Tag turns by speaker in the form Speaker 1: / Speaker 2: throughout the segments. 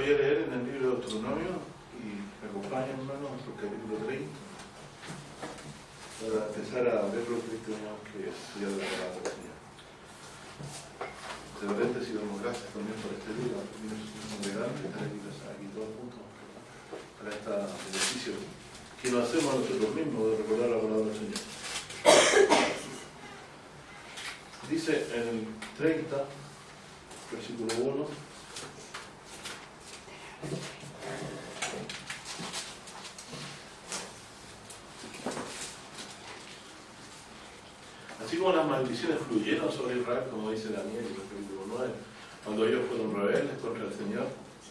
Speaker 1: voy a leer en el libro de Deuteronomio y me acompañan, hermanos, en el capítulo 30 para empezar a ver lo que teníamos que estudiar de la palabra del Señor. De paréntesis, damos gracias también por este día, es grande estar aquí todos juntos para este beneficio que nos hacemos a nosotros mismos de recordar la palabra del Señor. Dice en el 30, versículo 1, así como las maldiciones fluyeron sobre Israel, como dice Daniel en el capítulo 9, cuando ellos fueron rebeldes contra el Señor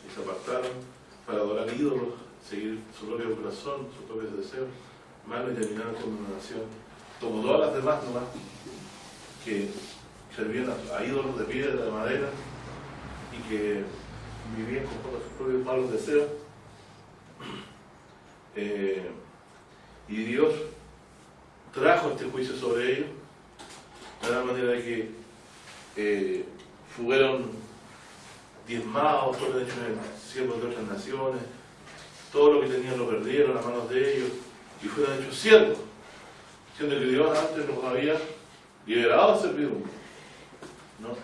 Speaker 1: y se apartaron para adorar ídolos, seguir su propio corazón, sus propios deseos, más lo terminaron como una nación, como todas las demás nomás, que servían a ídolos de piedra, de madera, y que vivían con sus propios malos deseos. Y Dios trajo este juicio sobre ellos, de la manera de que fueron diezmados, fueron hechos siervos de otras naciones, todo lo que tenían lo perdieron a manos de ellos, y fueron hechos siervos, siendo que Dios antes los había liberado de servidumbre, ¿no?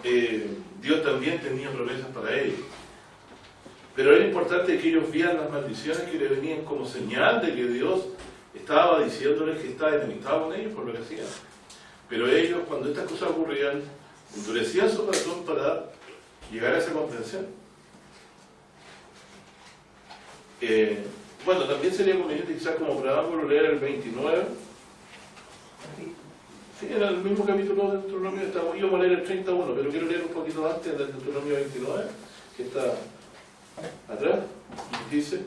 Speaker 1: Dios también tenía promesas para ellos, pero era importante que ellos vieran las maldiciones que le venían como señal de que Dios estaba diciéndoles que estaba enemistado con ellos por lo que hacían. Pero ellos, cuando estas cosas ocurrían, endurecían su corazón para llegar a esa comprensión. Bueno, también sería conveniente quizás como preámbulo leer el 29. Sí, en el mismo capítulo de Deuteronomio estamos, íbamos a leer el 31, pero quiero leer un poquito antes del Deuteronomio 29, que está atrás, dice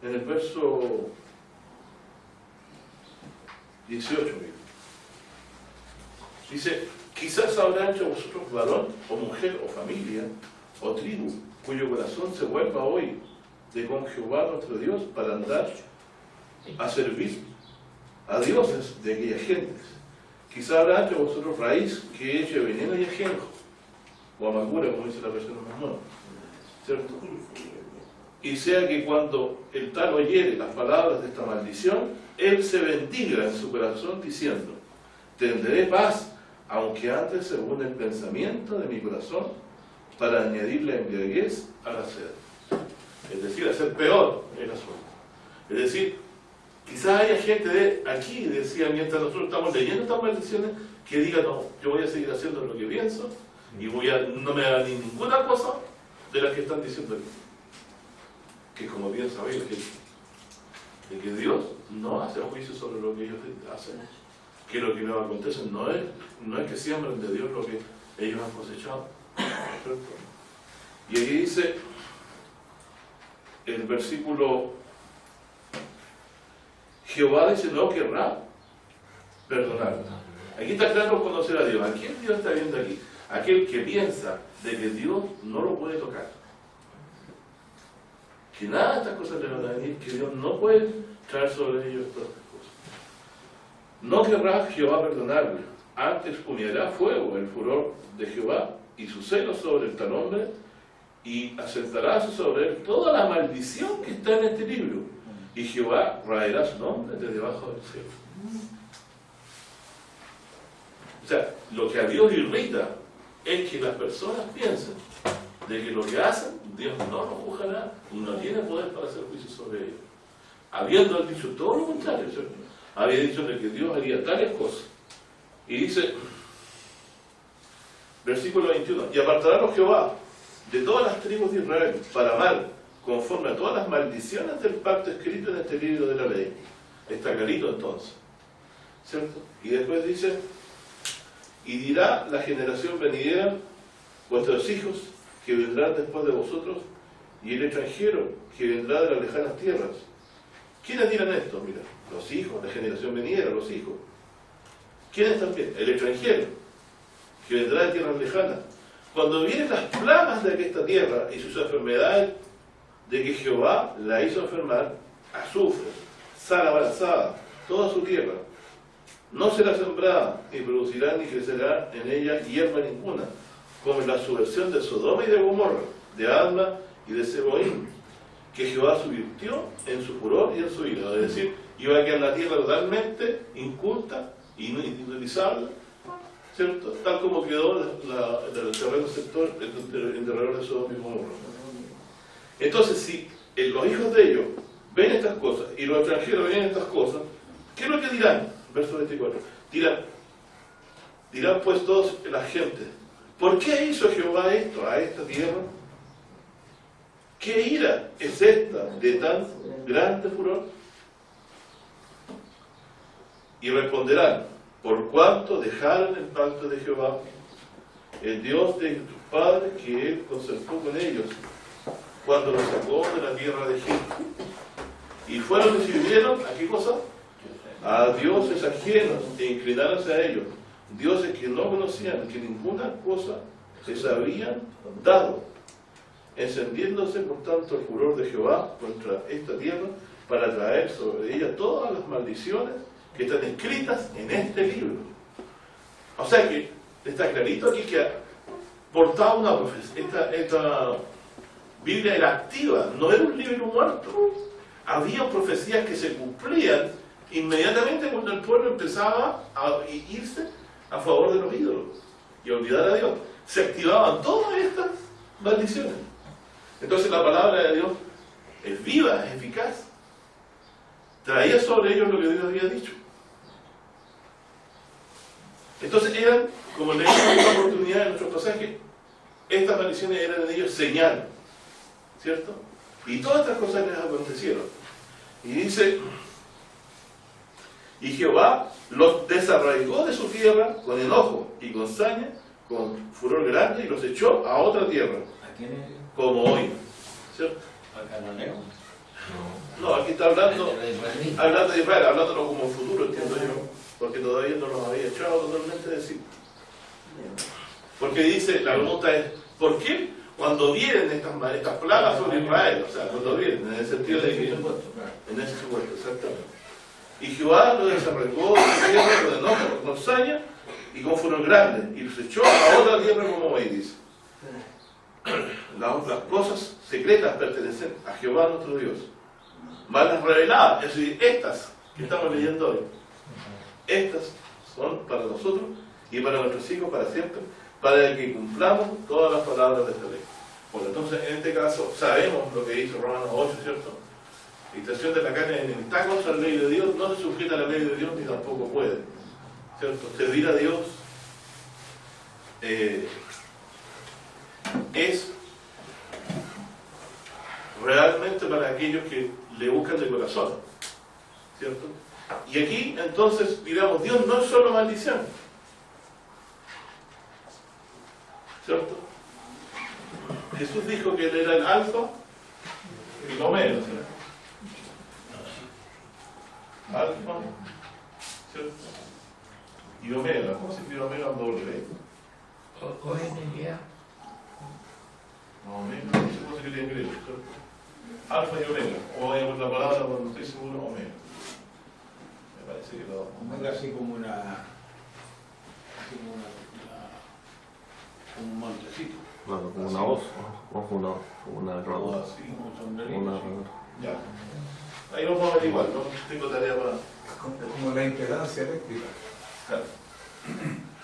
Speaker 1: en el verso 18, dice: quizás habrá hecho vosotros varón o mujer o familia o tribu cuyo corazón se vuelva hoy de con Jehová nuestro Dios para andar a servir a dioses de aquellas gentes. Quizás habrá hecho vosotros raíz que eche veneno y ajenjo, o amargura, como dice la versión más nueva, ¿cierto? Y sea que cuando el tal oyere las palabras de esta maldición, él se bendiga en su corazón diciendo: tendré paz, aunque antes según el pensamiento de mi corazón, para añadir la embriaguez a la sed. Es decir, hacer peor el asunto. Es decir, quizás haya gente de aquí, decía, mientras nosotros estamos leyendo estas maldiciones, que diga: no, yo voy a seguir haciendo lo que pienso y no me haga ninguna cosa de las que están diciendo aquí. Que como bien sabéis, de que Dios no hace juicio sobre lo que ellos hacen, que lo que nos acontece no es que siembren de Dios lo que ellos han cosechado, ¿cierto? Y aquí dice el versículo: Jehová dice no querrá perdonar. Aquí está claro conocer a Dios. ¿A quién Dios está viendo aquí? Aquel que piensa de que Dios no lo puede tocar, que nada de estas cosas le van a venir, que Dios no puede traer sobre ellos todas estas cosas. No querrá Jehová perdonarle, antes humeará fuego el furor de Jehová y su celo sobre el tal hombre, y asentará sobre él toda la maldición que está en este libro, y Jehová raerá su nombre de debajo del cielo. O sea, lo que a Dios irrita es que las personas piensen de que lo que hacen, Dios no los juzgará y no tiene poder para hacer juicio sobre ellos. Habiendo dicho todo lo contrario, ¿cierto? Había dicho de que Dios haría tales cosas. Y dice, versículo 21, y apartarálos Jehová de todas las tribus de Israel para mal, conforme a todas las maldiciones del pacto escrito en este libro de la ley. Está clarito entonces, ¿cierto? Y después dice: y dirá la generación venidera, vuestros hijos que vendrán después de vosotros, y el extranjero que vendrá de las lejanas tierras. ¿Quiénes dirán esto? Mira, los hijos, la generación venidera, los hijos. ¿Quiénes también? El extranjero que vendrá de tierras lejanas. Cuando vienen las plagas de esta tierra y sus enfermedades, de que Jehová la hizo enfermar: azufre, sal abarazada, toda su tierra. No será sembrada, ni producirá, ni crecerá en ella hierba ninguna, como en la subversión de Sodoma y de Gomorra, de Adma y de Seboim, que Jehová subvirtió en su furor y en su ira. Es decir, iba a quedar la tierra totalmente inculta, inutilizable, ¿cierto? Tal como quedó el terreno sector en derredor de Sodoma y Gomorra. Entonces, si los hijos de ellos ven estas cosas y los extranjeros ven estas cosas, ¿qué es lo que dirán? Verso 24. Dirán pues todos la gente, ¿por qué hizo Jehová esto a esta tierra? ¿Qué ira es esta de tan grande furor? Y responderán, por cuanto dejaron el pacto de Jehová, el Dios de tus padres que él concertó con ellos, cuando los sacó de la tierra de Egipto. Y fueron y sirvieron, ¿a qué cosa? A dioses ajenos e inclináronse a ellos, dioses que no conocían, que ninguna cosa les habían dado, encendiéndose por tanto el furor de Jehová contra esta tierra para traer sobre ella todas las maldiciones que están escritas en este libro. O sea que está clarito aquí que portaba una profecía. Esta Biblia era activa, no era un libro muerto. Había profecías que se cumplían inmediatamente cuando el pueblo empezaba a irse a favor de los ídolos y a olvidar a Dios. Se activaban todas estas maldiciones. Entonces la palabra de Dios es viva, es eficaz. Traía sobre ellos lo que Dios había dicho. Entonces eran, como leímos en esta oportunidad en nuestro pasaje, estas maldiciones eran en ellos señal, ¿cierto? Y todas estas cosas les acontecieron. Y dice, y Jehová los desarraigó de su tierra con enojo y con saña, con furor grande, y los echó a otra tierra.
Speaker 2: ¿A quién es?
Speaker 1: Como hoy, ¿cierto?
Speaker 2: ¿A Cananeo?
Speaker 1: No, aquí está hablando de Israel, hablándolo como futuro, entiendo yo, porque todavía no los había echado totalmente de sí. Porque dice, la pregunta es, ¿por qué cuando vienen estas plagas sobre Israel? O sea, cuando vienen, en el sentido de que... En ese supuesto, exactamente. Y Jehová lo desarraigó de su tierra con enojo, con saña y con furor grande, y los echó a otra tierra como hoy, dice. Las cosas secretas pertenecen a Jehová nuestro Dios, mas las reveladas, es decir, estas que estamos leyendo hoy, estas son para nosotros y para nuestros hijos para siempre, para que cumplamos todas las palabras de esta ley. Bueno, entonces en este caso sabemos lo que dice Romanos 8, ¿cierto? La intención de la carne está contra la ley de Dios, no se sujeta a la ley de Dios ni tampoco puede, ¿cierto? Servir a Dios es realmente para aquellos que le buscan de corazón, ¿cierto? Y aquí entonces, digamos, Dios no es solo maldición, ¿cierto? Jesús dijo que Él era el alfa y el omega, ¿cierto? Alfa, ¿cierto? Y omega, ¿cómo se escribe omega en doble?
Speaker 3: O-N-G-A.
Speaker 1: No, omega, no sé cómo se escribe en griego, ¿cierto? Alfa y omega, o en la palabra, cuando estoy seguro, omega. Me parece que lo...
Speaker 2: Omega así como un montecito.
Speaker 4: Claro, como una hoz, como una herradura.
Speaker 1: Así,
Speaker 2: Como un sombrerito.
Speaker 4: Una
Speaker 2: así.
Speaker 4: herradura.
Speaker 1: ya. Ahí nos vamos a averiguar, ¿no? Tengo tarea para...
Speaker 2: Como la impedancia eléctrica.
Speaker 1: Claro.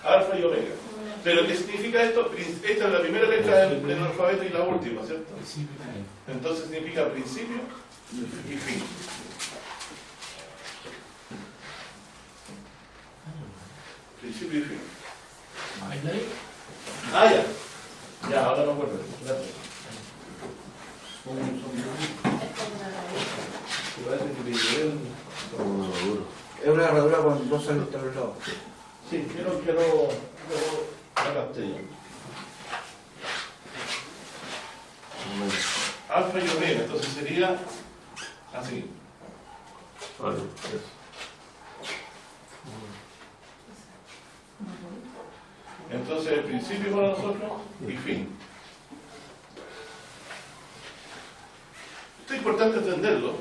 Speaker 1: Alfa y omega. Pero ¿qué significa esto? Esta es la primera letra del alfabeto y la última, ¿cierto? Entonces significa principio y fin. Principio y fin. Ah, ya. Ya, ahora me acuerdo. Gracias.
Speaker 2: Como un sombrerito.
Speaker 1: Parece que te llevé
Speaker 4: Como una herradura.
Speaker 2: Es una herradura con dos alos a los lados.
Speaker 1: Sí, quiero la castellana. Alfa y omega, entonces sería así.
Speaker 4: Vale, eso.
Speaker 1: Entonces el principio para nosotros y fin. Esto es importante entenderlo,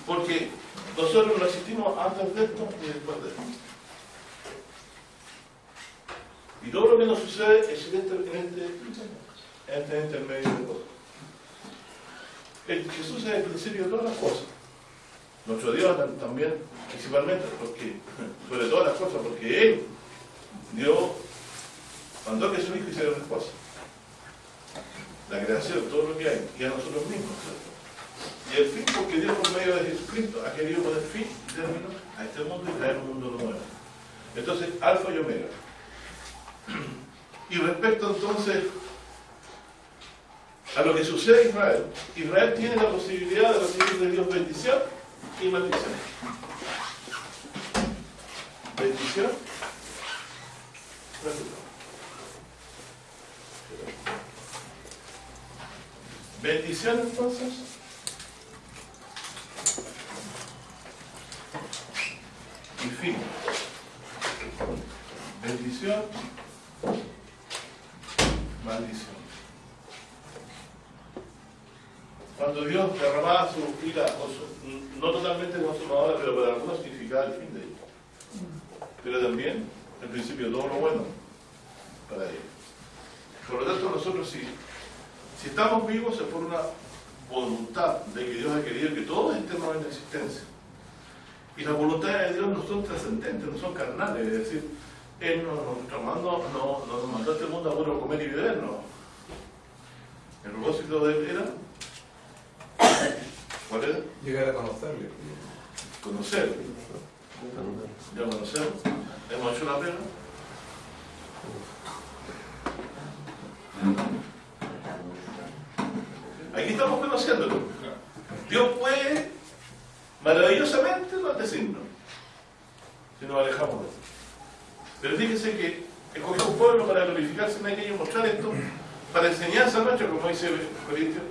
Speaker 1: porque nosotros nosotros no existimos antes de esto y después de esto. Y todo lo que nos sucede es en este intermedio de cosas. Jesús es el principio de todas las cosas. Nuestro Dios también, principalmente, porque, sobre todas las cosas, porque Él mandó que su Hijo hiciera las cosas. La creación, todo lo que hay, y a nosotros mismos, ¿cierto? Y el fin, porque Dios por medio de Jesucristo ha querido poner fin y término a este mundo y traer un mundo nuevo. Entonces, alfa y omega. Y respecto entonces a lo que sucede en Israel, Israel tiene la posibilidad de recibir de Dios bendición y maldición. Bendición, maldición. Bendición entonces y fin. Bendición, maldición. Cuando Dios derramaba su ira, no totalmente consumadora, pero para algunos significaba el fin de ello. Pero también el principio de todo lo bueno para ellos. Por lo tanto, nosotros si estamos vivos es por una voluntad de que Dios ha querido que todos estemos en existencia. Y las voluntades de Dios no son trascendentes, no son carnales, es decir, Él no nos mandó a este mundo a puro comer y beber, no. El propósito de Él era, ¿cuál era?
Speaker 2: Llegar a conocerle.
Speaker 1: Conocerlo. Ya conocemos, hemos hecho la pena. Aquí estamos conociéndolo. Dios puede maravillosamente no decirnos si nos alejamos de él. Pero fíjense que escogió un pueblo para glorificarse en aquello y mostrar esto para enseñanza nuestra, como dice Corintios.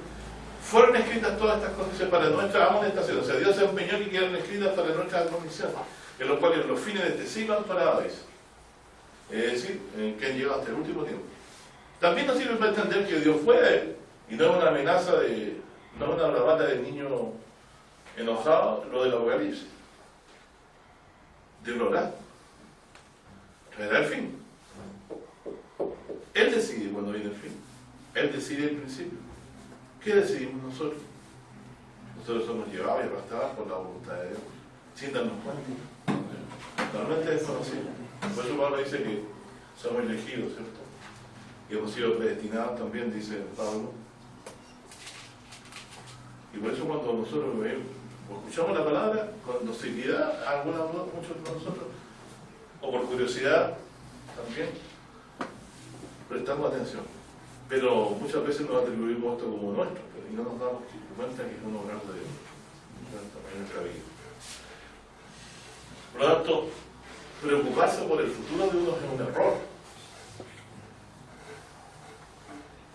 Speaker 1: Fueron escritas todas estas cosas para nuestra amonestación. O sea, Dios se empeñó que quedaran escritas para nuestra admonición, en los cuales los fines de este siglo han parado, dice. Es decir, que han llegado hasta el último tiempo. También nos sirve para entender que Dios puede, y no es una amenaza no es una bravata del niño enojado, lo del Apocalipsis. Dios lo hará. Traerá el fin. Él decide cuando viene el fin. Él decide el principio. ¿Qué decidimos nosotros? Nosotros somos llevados y arrastrados por la voluntad de Dios, sin darnos cuenta. Normalmente es conocido. Por eso Pablo dice que somos elegidos, ¿cierto? Y hemos sido predestinados también, dice Pablo. Y por eso cuando nosotros escuchamos la palabra con docilidad, muchos de nosotros, o por curiosidad también, prestamos atención. Pero muchas veces nos atribuimos esto como nuestro, y no nos damos cuenta que es un obrar de Dios en nuestra vida. Por lo tanto, preocuparse por el futuro de uno es un error.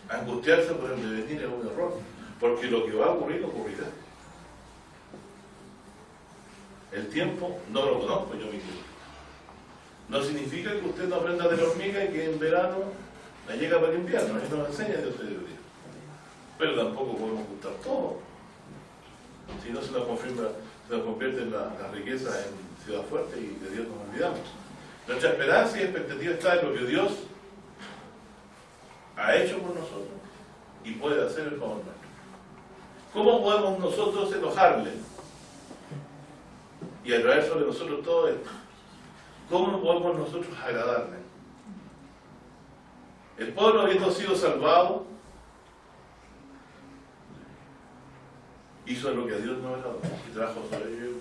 Speaker 1: Angustiarse por el devenir es un error, porque lo que va a ocurrir ocurrirá. El tiempo no lo conozco yo mismo. No significa que usted no aprenda de la hormiga y que en verano la llega para el invierno. Eso nos enseña Dios de Dios. Pero tampoco podemos ocultar todo. Si no se nos convierte en la riqueza en ciudad fuerte y de Dios nos olvidamos. Nuestra esperanza y expectativa está en lo que Dios ha hecho por nosotros y puede hacer el favor nuestro. ¿Cómo podemos nosotros enojarle y atraer sobre nosotros todo esto? ¿Cómo podemos nosotros agradarle? El pueblo, habiendo sido salvado, hizo lo que a Dios no agradó y trajo sobre ellos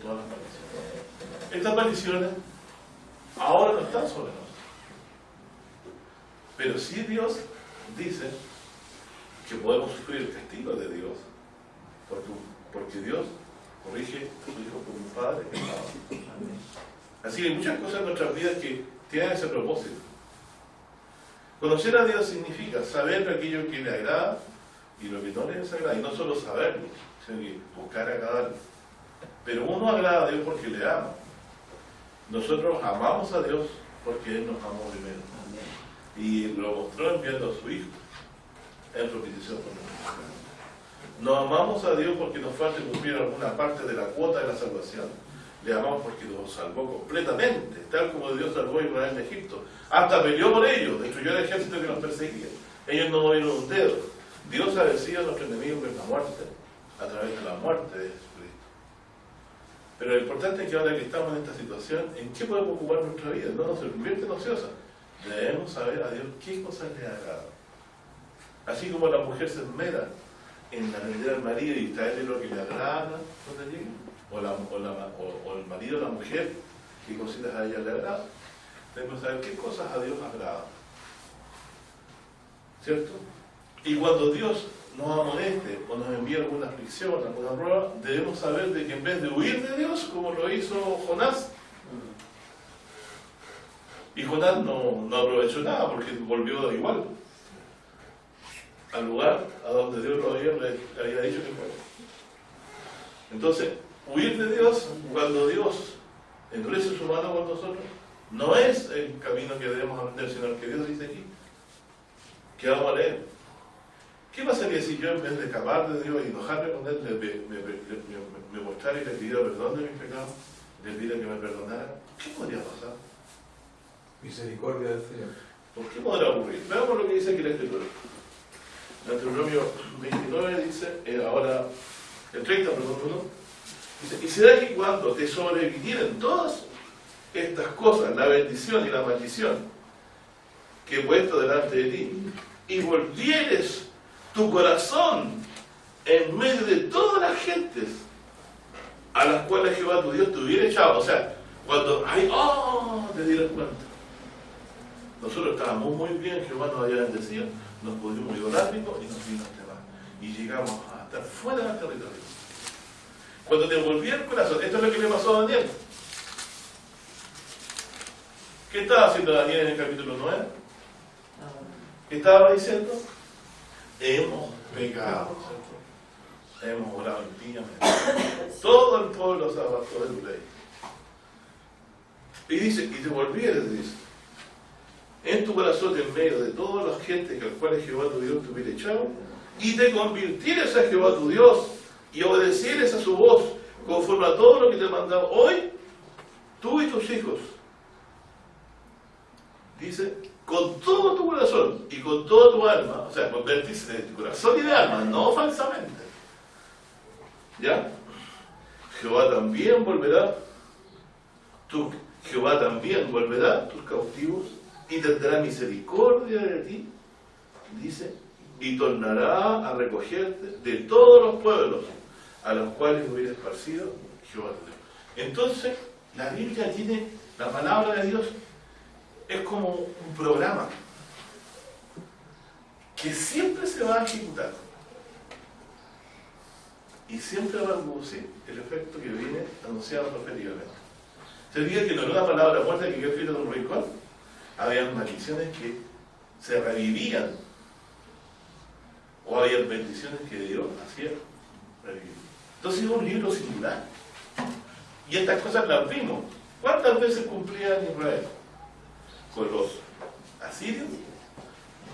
Speaker 1: todas las maldiciones. Estas maldiciones ahora no están sobre nosotros. Pero sí Dios dice que podemos sufrir el castigo de Dios, porque Dios corrige a su Hijo como un Padre que ama. Así que hay muchas cosas en nuestras vidas que tienen ese propósito. Conocer a Dios significa saber aquello que le agrada y lo que no le desagrada, y no solo saberlo, sino que buscar agradarle. Pero uno agrada a Dios porque le ama. Nosotros amamos a Dios porque Él nos amó primero. Y lo mostró enviando a su Hijo en propiciación por nosotros. No amamos a Dios porque nos falta cumplir alguna parte de la cuota de la salvación. Le amamos porque nos salvó completamente, tal como Dios salvó a Israel de Egipto. Hasta peleó por ellos, destruyó el ejército que nos perseguía. Ellos no movieron un dedo. Dios ha vencido a nuestro enemigo en la muerte, a través de la muerte de Jesucristo. Pero lo importante es que ahora que estamos en esta situación, ¿en qué podemos ocupar nuestra vida? No nos convierte en ociosa. Debemos saber a Dios qué cosas le agrada. Así como la mujer se esmera en atender al marido y traerle lo que le agrada cuando llegue, o el marido o la mujer, qué cositas a ella le agrada. Debemos saber qué cosas a Dios agrada. ¿Cierto? Y cuando Dios nos amoneste o nos envía alguna aflicción, alguna prueba, debemos saber de que en vez de huir de Dios, como lo hizo Jonás, y Jonás no aprovechó nada porque volvió igual al lugar a donde Dios le había dicho que fuera. Entonces, huir de Dios, cuando Dios endurece su mano con nosotros, no es el camino que debemos aprender, sino el que Dios dice aquí, que vamos a leer. ¿Qué pasaría si yo, en vez de escapar de Dios y enojarme con Él, me mostrara y le pidiera perdón de mis pecados, le pidiera que me perdonara? ¿Qué podría pasar?
Speaker 2: Misericordia del Señor.
Speaker 1: ¿Por qué podrá ocurrir? Veamos lo que dice aquí la Escritura. En Deuteronomio 29 dice, ahora el 30, perdón, dice, y será que cuando te sobrevinieren todas estas cosas, la bendición y la maldición que he puesto delante de ti, y volvieres tu corazón en medio de todas las gentes a las cuales Jehová tu Dios te hubiera echado, o sea, cuando te dieras cuenta. Nosotros estábamos muy bien, Jehová nos había bendecido, nos pudimos ir al África y nos vino este mar. Y llegamos a estar fuera del territorio. Cuando te volvía el corazón, esto es lo que le pasó a Daniel. ¿Qué estaba haciendo Daniel en el capítulo 9? ¿Qué estaba diciendo? Hemos pecado, ¿cierto? Hemos orado impíamente. Todo el pueblo se apartó de tu ley. Y dice, y te volvieres, dice, en tu corazón en medio de todas las gentes que al cual Jehová tu Dios te hubiera echado, y te convirtieres a Jehová tu Dios, y obedecieres a su voz, conforme a todo lo que te he mandado hoy, tú y tus hijos. Dice, con todo tu corazón y con toda tu alma, o sea, convertirse de tu corazón y de alma, no falsamente. ¿Ya? Jehová también volverá tus cautivos y tendrá misericordia de ti, dice, y tornará a recogerte de todos los pueblos a los cuales hubiera esparcido Jehová tu Dios. Entonces, la Biblia tiene, la palabra de Dios es como un programa que siempre se va a ejecutar y siempre va a producir el efecto que viene anunciado proféticamente. Se dice que no era una palabra muerta que quedó escrita en un rincón. Habían maldiciones que se revivían o habían bendiciones que Dios hacía revivir. Entonces es un libro singular y estas cosas las vimos. ¿Cuántas veces cumplía en Israel? Con los asirios,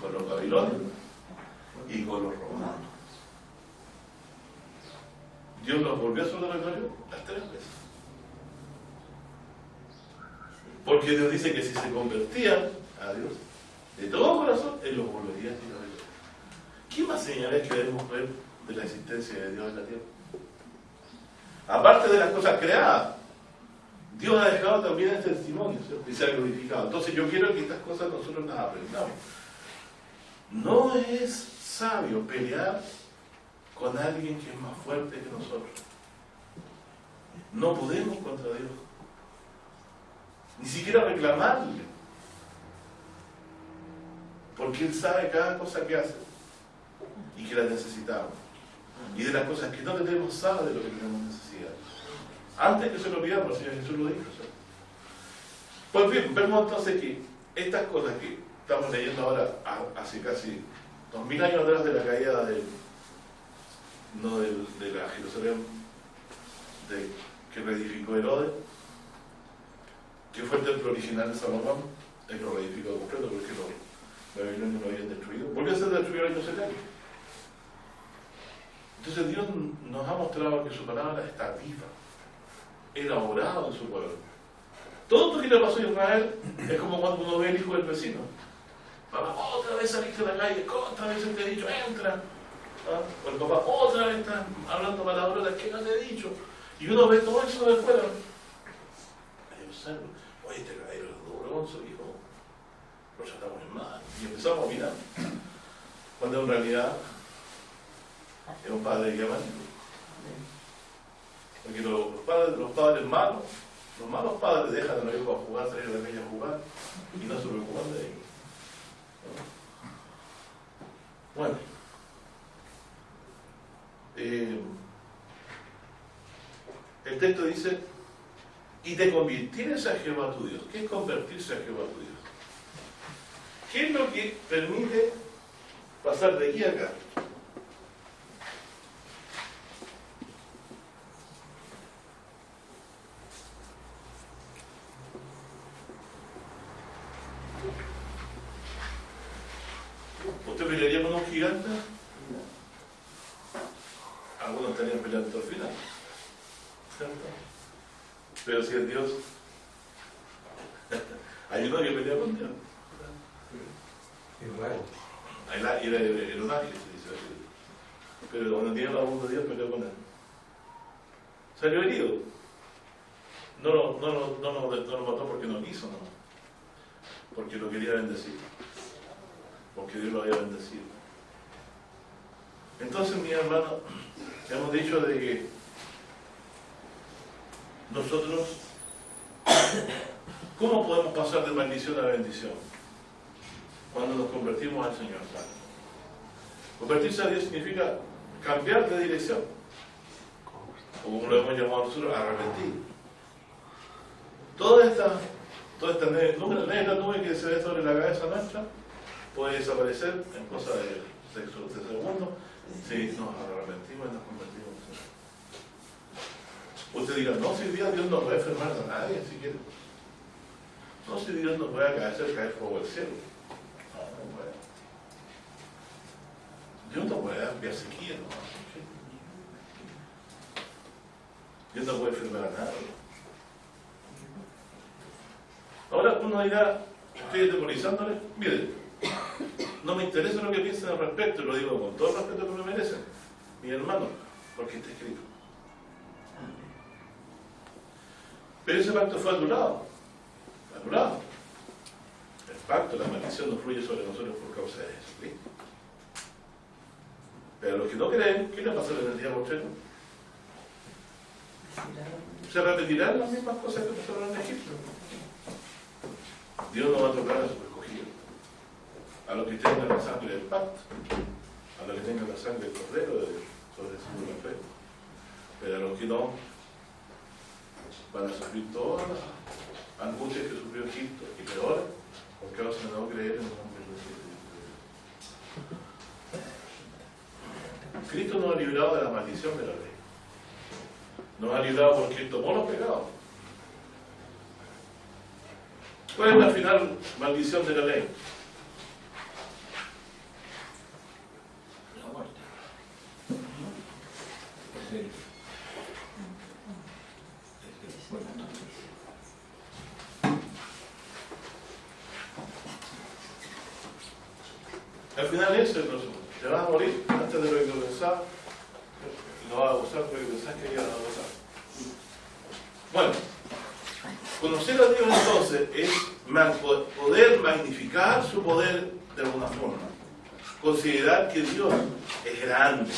Speaker 1: con los babilonios y con los romanos. Dios los volvió a su territorio las 3 veces. Porque Dios dice que si se convertían a Dios de todo corazón, Él los volvería a tirar. ¿Qué más señales que debemos ver de la existencia de Dios en la tierra? Aparte de las cosas creadas, Dios ha dejado también el testimonio, ¿cierto? Y se ha glorificado. Entonces yo quiero que estas cosas nosotros las aprendamos. No es sabio pelear con alguien que es más fuerte que nosotros. No podemos contra Dios. Ni siquiera reclamarle. Porque Él sabe cada cosa que hace y que la necesitamos. Y de las cosas que no tenemos, sabe de lo que tenemos necesidad. Antes que se lo pidamos, el Señor Jesús lo dijo. ¿Sí? Pues bien, vemos entonces que estas cosas que estamos leyendo ahora, hace casi 2000 años atrás de la caída de la Jerusalén que reedificó Herodes, que fue el templo original de Salomón, él lo reedificó completo porque los babilonios lo habían destruido. Volvió a ser destruido el año 70. Entonces Dios nos ha mostrado que su palabra está viva. Él ha orado en su pueblo. Todo lo que le pasó a Israel es como cuando uno ve el hijo del vecino. Papá, otra vez saliste a la calle, otra vez te he dicho, entra. ¿Ah? O el papá, otra vez está hablando palabras que no te he dicho. Y uno ve todo eso de fuera. Ahí observo, oye, te cayeron los dos bronzos, hijo. Lo tratamos mal. Y empezamos a mirar. Cuando en realidad es un padre diamático. Porque los padres malos, los malos padres dejan a los hijos a jugar, salir a la calle a jugar y no se preocupan de ellos. Bueno, el texto dice, y te convirtieres a Jehová tu Dios. ¿Qué es convertirse a Jehová tu Dios? ¿Qué es lo que permite pasar de aquí a acá? ¿Usted pelearía con un gigante? Algunos estarían peleando hasta el final, ¿cierto? Pero si es Dios, hay uno que pelea con Dios. Era un ángel, se dice así. Pero cuando tiene la voz de Dios, peleó con él. Salió herido. No lo mató porque no quiso, no. Porque lo quería bendecir. Porque Dios lo había bendecido. Entonces, mi hermano, hemos dicho de que nosotros, ¿cómo podemos pasar de maldición a bendición? Cuando nos convertimos al Señor. Convertirse a Dios significa cambiar de dirección. O como lo hemos llamado nosotros, arrepentir. Toda esta negra nube que se ve sobre la cabeza nuestra puede desaparecer en cosa de segundos si nos arrepentimos y nos convertimos. Usted diga, no, si Dios no puede enfermar a nadie si quiere. No, si Dios no puede hacer caer fuego del cielo. No puede. Dios no puede enviar sequía, ¿no? Dios no puede enfermar a nadie. Ahora uno dirá, estoy temorizándole, mire, no me interesa lo que piensen al respecto, lo digo con todo el respeto que me merecen, mi hermano, porque está escrito. Pero ese pacto fue anulado. Anulado. El pacto, la maldición no fluye sobre nosotros por causa de Jesucristo. Pero a los que no creen, ¿qué les pasó en el día postrero? Se repetirán las mismas cosas que pasaron en Egipto. Dios no va a tocar a sus escogidos. A los que tengan la sangre del pacto, a los que tengan la sangre del cordero de Dios, sobre su fe. Pero a los que no, van a sufrir todas las angustias que sufrió Egipto y peor, por causa de no creer en el nombre de Dios. Cristo nos ha librado de la maldición de la ley. Nos ha librado porque Él tomó los pecados. ¿Cuál es la final maldición de la ley?
Speaker 3: La muerte.
Speaker 1: Al final es el resumen. Te vas a morir antes de lo que pensabas y no vas a gozar de lo que pensás que ibas a gozar. Bueno, conocer a Dios entonces es poder magnificar su poder de alguna forma. Considerar que Dios es grande.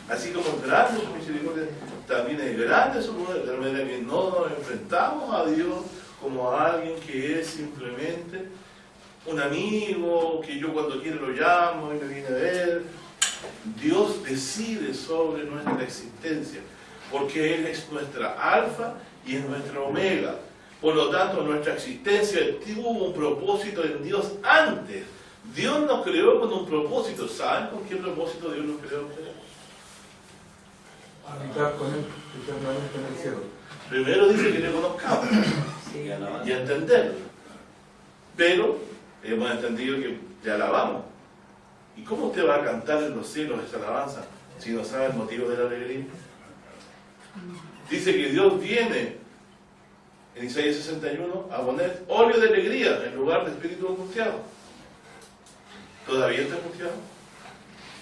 Speaker 1: Así como es grande su misericordia, también es grande su poder, de manera que no nos enfrentamos a Dios como a alguien que es simplemente un amigo, que yo cuando quiero lo llamo y me viene a ver. Dios decide sobre nuestra existencia, porque Él es nuestra alfa y es nuestra omega. Por lo tanto, nuestra existencia tuvo un propósito en Dios antes. Dios nos creó con un propósito. ¿Saben con qué propósito Dios nos creó?
Speaker 2: Habitar con Él eternamente en el cielo.
Speaker 1: Primero dice que le conozcamos y entenderlo. Pero hemos entendido que le alabamos. ¿Y cómo usted va a cantar en los cielos esa alabanza si no sabe el motivo de la alegría. Dice que Dios viene en Isaías 61 a poner óleo de alegría en lugar de espíritu angustiado. ¿Todavía está angustiado?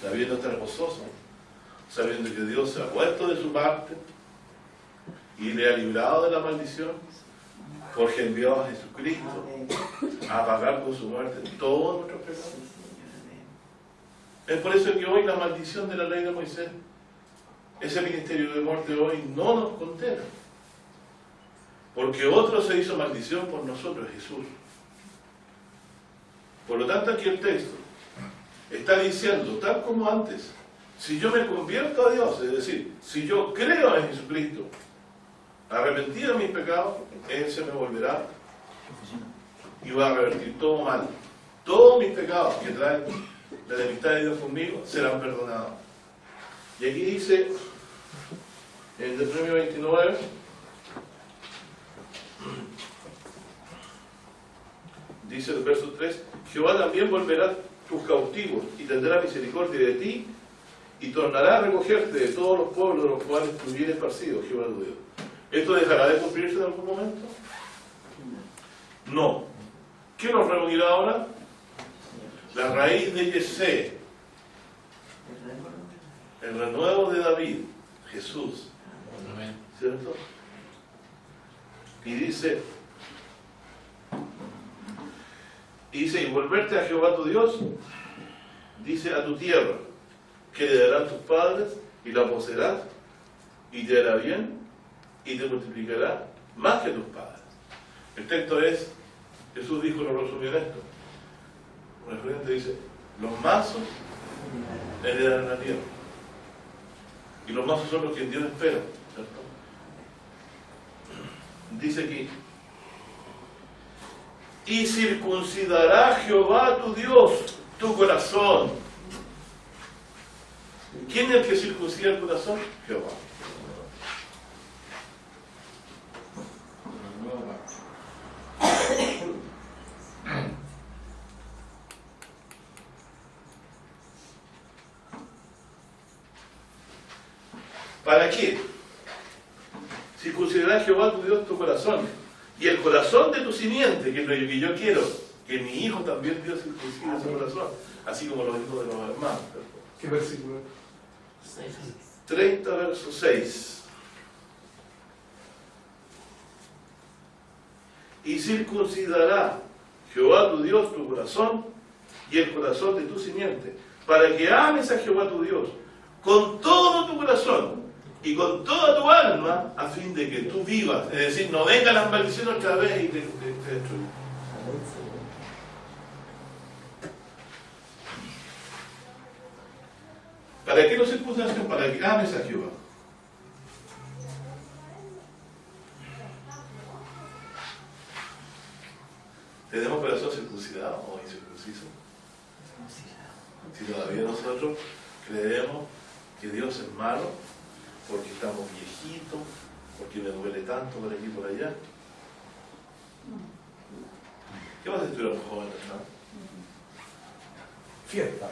Speaker 1: ¿Todavía no está gozoso? Sabiendo que Dios se ha puesto de su parte y le ha librado de la maldición, porque envió a Jesucristo a pagar con su muerte todos nuestros pecados. Es por eso que hoy la maldición de la ley de Moisés, ese ministerio de muerte hoy no nos condena, porque otro se hizo maldición por nosotros, Jesús. Por lo tanto, aquí el texto está diciendo, tal como antes, si yo me convierto a Dios, es decir, si yo creo en Jesucristo, arrepentido de mis pecados, Él se me volverá y va a revertir todo mal. Todos mis pecados que traen la enemistad de Dios conmigo serán perdonados. Y aquí dice, en Deuteronomio 29, dice el verso 3, Jehová también volverá tus cautivos y tendrá misericordia de ti y tornará a recogerte de todos los pueblos de los cuales tú vienes esparcido, Jehová tu Dios. ¿Esto dejará de cumplirse en algún momento? No. ¿Qué nos reunirá ahora? La raíz de Yesé, el renuevo de David, Jesús, ¿cierto? Y dice, y volverte a Jehová tu Dios, dice, a tu tierra, que le darán tus padres, y la poseerás, y te hará bien, y te multiplicará más que tus padres. El texto es, Jesús dijo, lo resumió en esto. Un referente dice, los mazos heredarán la tierra. Y los mazos son los que Dios espera, ¿cierto? Dice aquí, y circuncidará Jehová tu Dios tu corazón. ¿Quién es el que circuncida el corazón? Jehová. ¿Para qué? Circuncidará Jehová tu Dios tu corazón y el corazón de tu simiente, que es lo que yo quiero, que mi hijo también Dios circuncida su corazón, así como los hijos de los hermanos.
Speaker 2: ¿Qué versículo?
Speaker 1: 30, verso 6. Y circuncidará Jehová tu Dios tu corazón y el corazón de tu simiente, para que ames a Jehová tu Dios con todo tu corazón y con toda tu alma, a fin de que tú vivas. Es decir, no vengan las maldiciones otra vez y te destruyan. ¿Para qué lo circuncidan? Para que ames a Jehová. ¿Tenemos corazón circuncidado o incircunciso? Si todavía nosotros creemos que Dios es malo, porque estamos viejitos, porque me duele tanto por aquí y por allá. ¿Qué vas a estudiar a los jóvenes, no?
Speaker 2: Fiesta.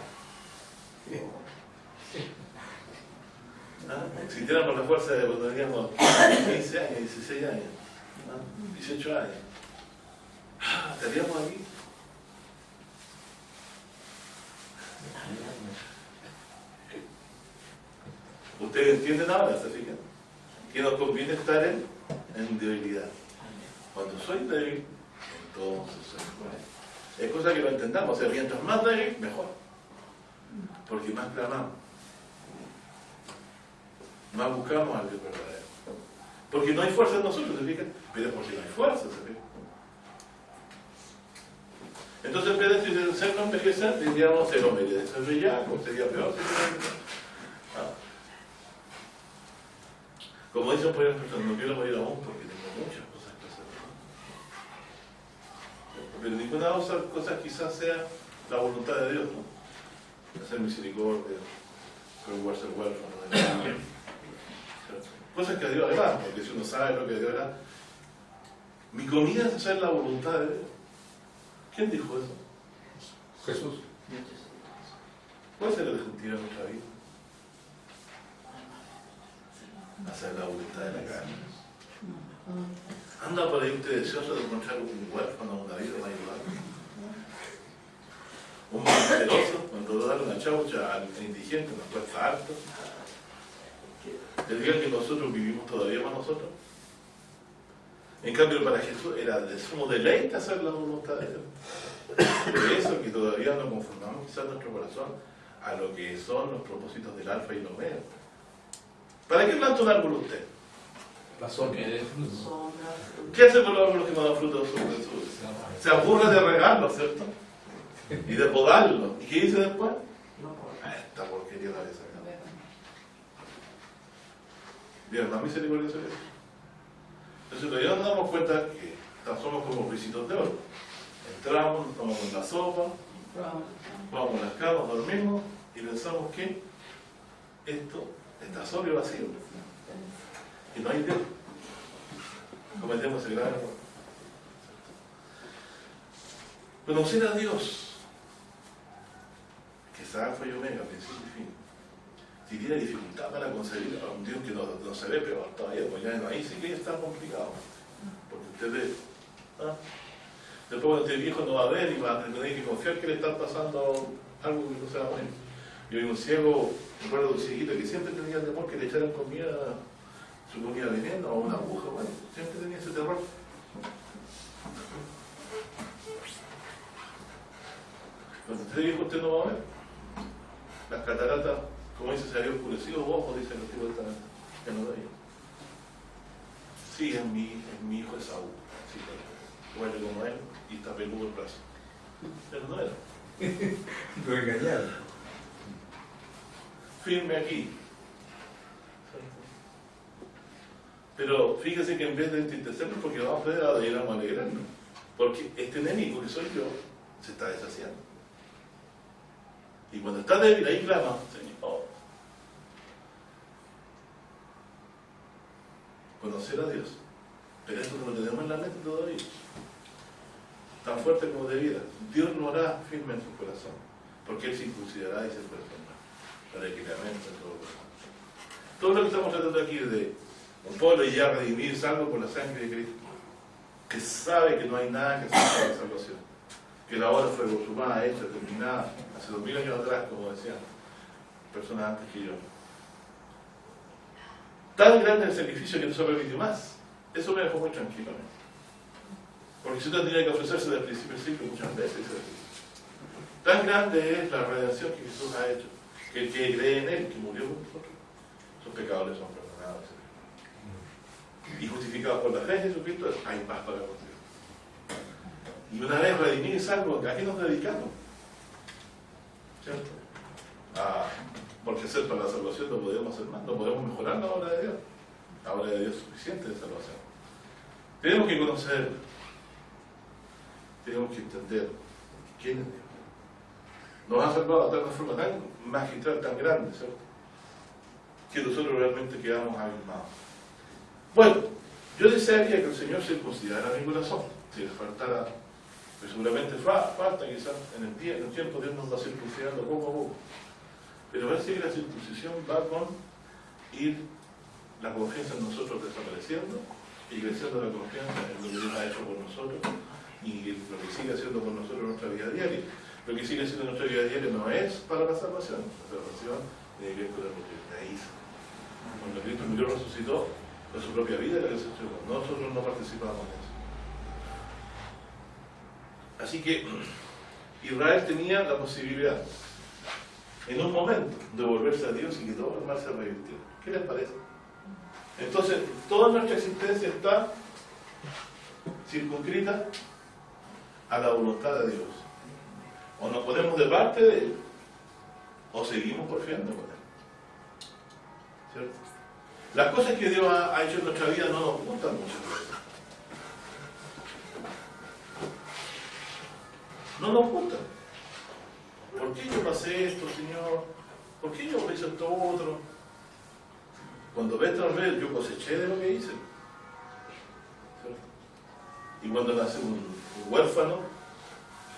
Speaker 1: ¿Ah? Si tuviéramos la fuerza de cuando teníamos 15 años, 16 años, ¿no? 18 años, estaríamos aquí. Ustedes entienden ahora, ¿se fijan? Que nos conviene estar en debilidad. Cuando soy débil, entonces soy fuerte. Es cosa que lo entendamos, o sea, mientras más débil, mejor. Porque más clamamos. Más buscamos al Dios verdadero. Porque no hay fuerza en nosotros, ¿se fijan? Pero es porque no hay fuerza, ¿se fijan? Entonces, en vez de ser no envejecer, tendríamos ser hombre de ser bellaco, sería peor. Como dicen por ejemplo, no quiero morir aún porque tengo muchas cosas que hacer. Pero ninguna de esas cosas quizás sea la voluntad de Dios, ¿no? Hacer misericordia, preocuparse del huérfano, cosas que a Dios le dan, porque si uno sabe lo que a Dios le da. Mi comida es hacer la voluntad de Dios. ¿Quién dijo eso?
Speaker 2: Jesús.
Speaker 1: ¿Cuál es el objetivo de nuestra vida? hacer la voluntad de la carne. Anda por ahí usted deseoso de encontrar un huérfano, una vida para ayudarlo. Un menesteroso, cuando le da una chaucha al indigente nos cuesta harto. El día que nosotros vivimos todavía más nosotros. En cambio, para Jesús era de sumo deleite hacer la voluntad de Dios. Por eso que todavía no conformamos quizás nuestro corazón a lo que son los propósitos del alfa y el omega. ¿Para qué planta un árbol usted?
Speaker 2: La sombra.
Speaker 1: ¿Qué hace con los árboles que no dan fruto? Se aburre de regarlo, ¿cierto? Y de podarlo. ¿Y qué dice después? Esta porquería la había sacado. Bien, más misericordioso que eso. Entonces todavía nos damos cuenta que somos como ricitos de oro. Entramos, nos tomamos la sopa, vamos a las camas, dormimos y pensamos que esto está solo y vacío. Y no hay Dios. Cometemos el gran error. Conocer a Dios, que es alfa y omega, principio y fin. Si tiene dificultad para concebir a un Dios que no se ve peor todavía, pues ya ahí sí que está complicado. Porque usted ve, después cuando esté viejo no va a ver y va a tener que confiar que le está pasando algo que no sea bueno. Yo vi un ciego, recuerdo de un cieguito que siempre tenía el temor que le echaran comida, su comida veneno o una aguja, bueno, siempre tenía ese terror. Cuando esté viejo usted no va a ver. Las cataratas, como dice, se había oscurecido los ojos, dice el Antiguo Testamento. Ya no veía. Sí, es mi hijo Esaú. Sí, huele como él y está peludo el brazo. Pero no era.
Speaker 2: Lo engañaron.
Speaker 1: Firme aquí. Pero fíjese que en vez de entristecernos, porque vamos a ver, deberíamos alegrarnos. Porque este enemigo que soy yo se está deshaciendo. Y cuando está débil, ahí clama, Señor. Conocer a Dios. Pero esto no lo tenemos en la mente todavía. Tan fuerte como debiera. Dios lo hará firme en su corazón. Porque Él circuncidará y se perfeccionará. Para que le amen todo. Todo lo que estamos tratando aquí es de un pueblo ya redimir, salvo por la sangre de Cristo. Que sabe que no hay nada que hacer para la salvación. Que la obra fue consumada, hecha, terminada, hace 2000 años atrás, como decían personas antes que yo. Tan grande el sacrificio que no se permitió más. Eso me dejó muy tranquilo. Porque si usted tenía que ofrecerse desde el principio del siglo muchas veces. Tan grande es la redención que Jesús ha hecho, que el que cree en Él, que murió por nosotros, sus pecados le son perdonados. Y justificados por la fe de Jesucristo, hay paz para con Dios. Y una vez redimidos y salvos, ¿a qué nos dedicamos? ¿Cierto? Porque hacer para la salvación no podemos hacer más, no podemos mejorar la obra de Dios. La obra de Dios es suficiente de salvación. Tenemos que conocer, tenemos que entender quién es Dios. Nos ha salvado de una forma tan magistral, tan grande, ¿cierto? Que nosotros realmente quedamos abismados. Bueno, yo desearía que el Señor circuncidara mi corazón, si le faltara. Pues seguramente falta quizás en el tiempo Dios nos va circuncidando poco a poco. Pero parece que la circuncisión va con ir la confianza en nosotros desapareciendo y creciendo la confianza en lo que Dios ha hecho por nosotros y lo que sigue haciendo por nosotros en nuestra vida diaria. Lo que sigue haciendo en nuestra vida diaria no es para la salvación. La salvación tiene que ver con lo que Cristo hizo. Cuando Cristo murió y resucitó, fue su propia vida la que se entregó. Nosotros no participamos en eso. Así que Israel tenía la posibilidad, en un momento, de volverse a Dios y que todo el mal se revirtiera. ¿Qué les parece? Entonces, toda nuestra existencia está circunscrita a la voluntad de Dios. O nos ponemos de parte de Él, o seguimos porfiando con Él. ¿Cierto? Las cosas que Dios ha hecho en nuestra vida no nos gustan muchas veces. No nos gustan. ¿Por qué yo pasé esto, Señor? ¿Por qué yo hice esto otro? Cuando ves tal vez, yo coseché de lo que hice. ¿Cierto? Y cuando nace un huérfano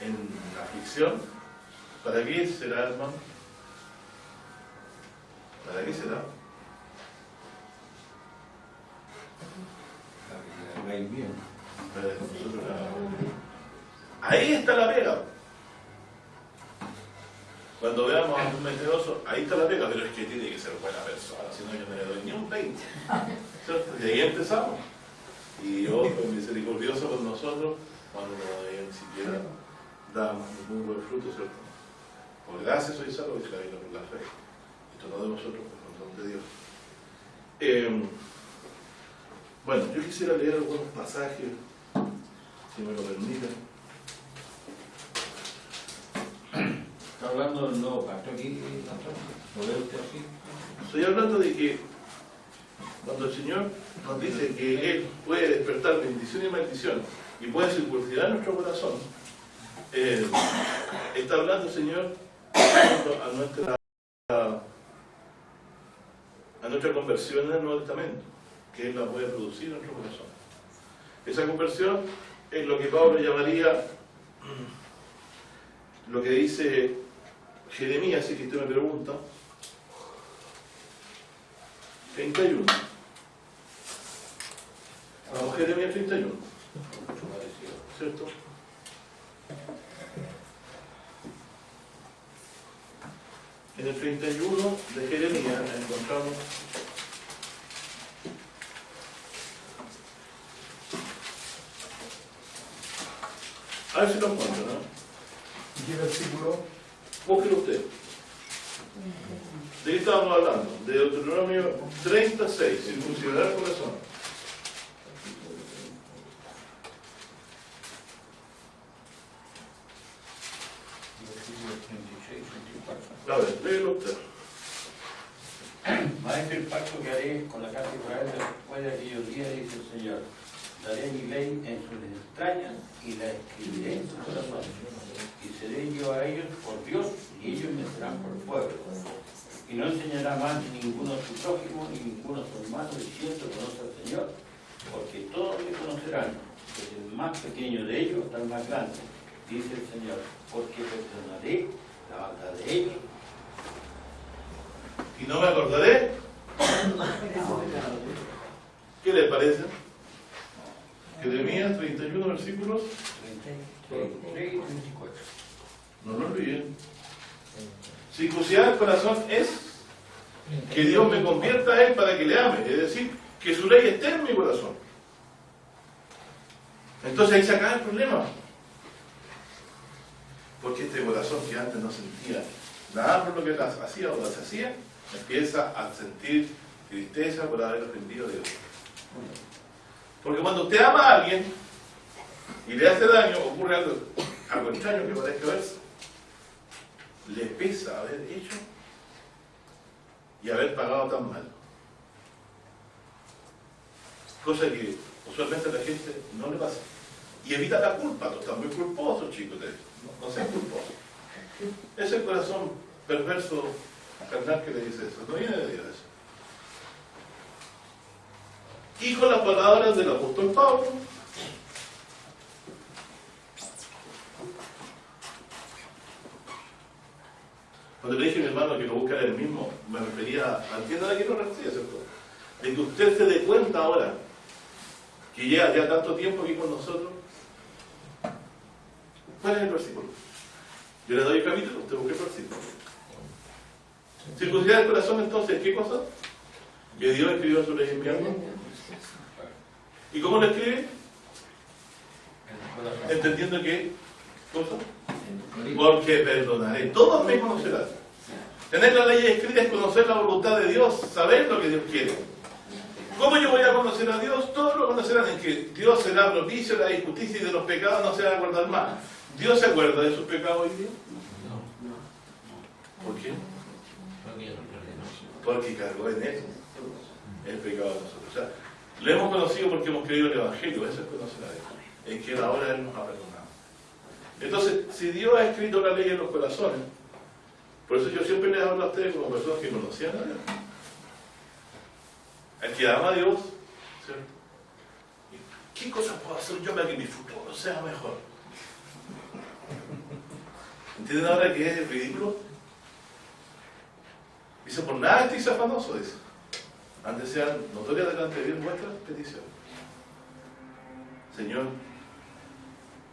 Speaker 1: en aflicción, ¿para qué será, hermano? ¿Para qué será?
Speaker 2: bien.
Speaker 1: Ahí está la pega. Cuando veamos a un mentiroso, ahí está la pega, pero es que tiene que ser buena persona, si no yo no le doy ni un 20. ¿Cierto? Y ahí empezamos. Y Dios fue misericordioso con nosotros cuando ni siquiera damos ningún buen fruto, ¿cierto? Por gracia soy salvo, dice la Biblia, por la fe. Esto no de nosotros, por don de Dios. Bueno, yo quisiera leer algunos pasajes, si me lo permiten.
Speaker 3: ¿Está hablando del nuevo pacto aquí, pastor? ¿Lo ve usted así?
Speaker 1: Estoy hablando de que cuando el Señor nos dice que Él puede despertar bendición y maldición y puede circuncidar nuestro corazón, está hablando el Señor a nuestra conversión en el Nuevo Testamento, que Él la puede producir en nuestro corazón. Esa conversión es lo que Pablo llamaría, lo que dice Jeremías, si que usted me pregunta, 31. Vamos, Jeremías 31. ¿Cierto? En el 31 de Jeremías encontramos a ver si lo encuentro, ¿no?
Speaker 2: ¿Y qué versículo?
Speaker 1: Búsquelo usted. ¿De qué estábamos hablando? De Deuteronomio 36, circuncidar el corazón. A ver, léelo usted.
Speaker 3: Mas este es el pacto que haré con la casa de Israel después de aquellos días, dice el Señor. Daré mi ley en sus entrañas y la escribiré en sus corazones. Y seré yo a ellos por Dios, y ellos me serán por pueblo. Y no enseñará más ninguno a su prójimo, ni ninguno a su hermano, diciendo, conoce al Señor, porque todos me conocerán, desde el más pequeño de ellos hasta el más grande, dice el Señor, porque perdonaré la maldad de ellos.
Speaker 1: Y no me acordaré. ¿Qué les parece? Jeremías 31 versículos.
Speaker 3: 33 y 34.
Speaker 1: No lo olviden. Circuncidar el corazón es que Dios me convierta a Él para que le ame. Es decir, que su ley esté en mi corazón. Entonces ahí se acaba el problema. Porque este corazón que antes no sentía nada por lo que hacía o las hacía, empieza a sentir tristeza por haber ofendido a Dios. Porque cuando usted ama a alguien y le hace daño, ocurre algo extraño que parezca verse. Le pesa haber hecho y haber pagado tan mal. Cosa que usualmente a la gente no le pasa. Y evita la culpa, no están muy culposos, chicos, no sean culposos. Es el corazón perverso carnal que le dice eso, no viene de Dios eso. Y con las palabras del apóstol Pablo, cuando le dije a mi hermano que lo buscara él mismo, me refería a entiendan a quién lo refería, ¿cierto? De que usted se dé cuenta ahora que lleva ya tanto tiempo aquí con nosotros. ¿Cuál es el versículo? Yo le doy el capítulo, usted busque el versículo. Circuncidar el corazón, entonces, ¿qué cosa? Que Dios escribió en su ley enviando. ¿Y cómo lo escribe? Entendiendo que, ¿cosa? Porque perdonaré. Todos me conocerán. Tener la ley escrita es conocer la voluntad de Dios, saber lo que Dios quiere. ¿Cómo yo voy a conocer a Dios? Todos lo conocerán en que Dios será propicio de la injusticia y de los pecados no se va a acordar más. ¿Dios se acuerda de sus pecados hoy día? ¿Por qué? Porque cargó en él el pecado de nosotros. O sea, lo hemos conocido porque hemos creído el Evangelio, eso es conocer a Dios, en que ahora Él nos ha perdonado. Entonces, si Dios ha escrito la ley en los corazones, por eso yo siempre les hablo a ustedes como personas que conocían a Dios. El que ama a Dios, ¿cierto? ¿Qué cosas puedo hacer yo para que mi futuro sea mejor? ¿Entienden ahora que es ridículo? Dice, por nada estéis afanosos, dice. Antes sean notorias delante de Dios vuestras peticiones. Señor,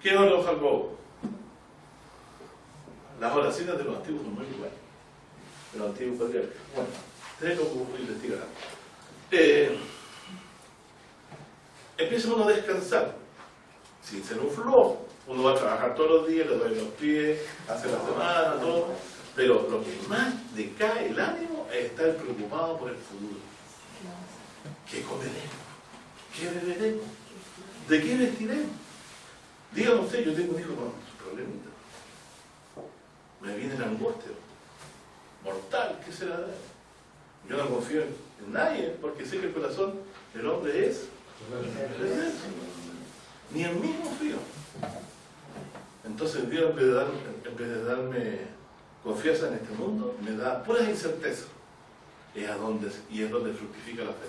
Speaker 1: ¿qué oró Jacob? Las oraciones de los antiguos son muy iguales. De los antiguos patriarcas. Bueno, ustedes lo investigarán. Empieza uno a descansar, sin ser un flojo. Uno va a trabajar todos los días, le duele los pies, hace la semana, todo. Pero lo que más decae el ánimo es estar preocupado por el futuro. ¿Qué comeremos? ¿Qué beberemos? ¿De qué vestiremos? Díganme usted, yo tengo un hijo con sus problemitas. Me viene la angustia mortal, ¿qué será de él? Yo no confío en nadie, porque sé que el corazón del hombre es perverso. Ni en mí confío. Entonces Dios, en vez de darme confianza en este mundo, me da puras incertezas. Y es donde fructifica la fe.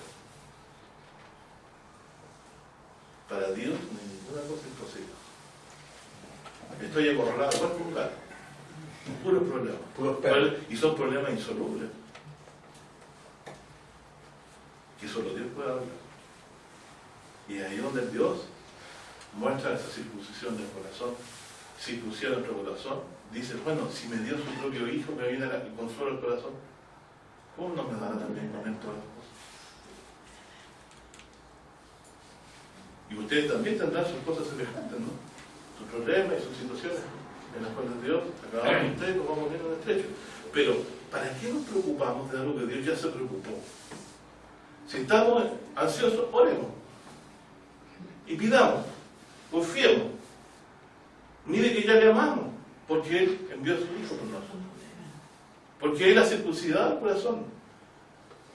Speaker 1: Para Dios no hay ninguna cosa imposible. Estoy acorralado en cualquier lugar. Puros problemas. Y son problemas insolubles. Que solo Dios puede hablar. Y ahí donde Dios muestra esa circuncisión del corazón, circuncida nuestro corazón, dice, bueno, si me dio su propio hijo, me viene el consuelo del corazón, ¿cómo no me dará también con él todas las cosas? Y ustedes también tendrán sus cosas semejantes, ¿no? Sus problemas y sus situaciones en las cuales Dios, a cada uno de ustedes nos vamos viendo en estrecho. Pero, ¿para qué nos preocupamos de algo que Dios ya se preocupó? Si estamos ansiosos, oremos. Y pidamos, confiemos. Mire que ya le amamos, porque Él envió a su Hijo por nosotros. Porque Él ha circuncidado el corazón.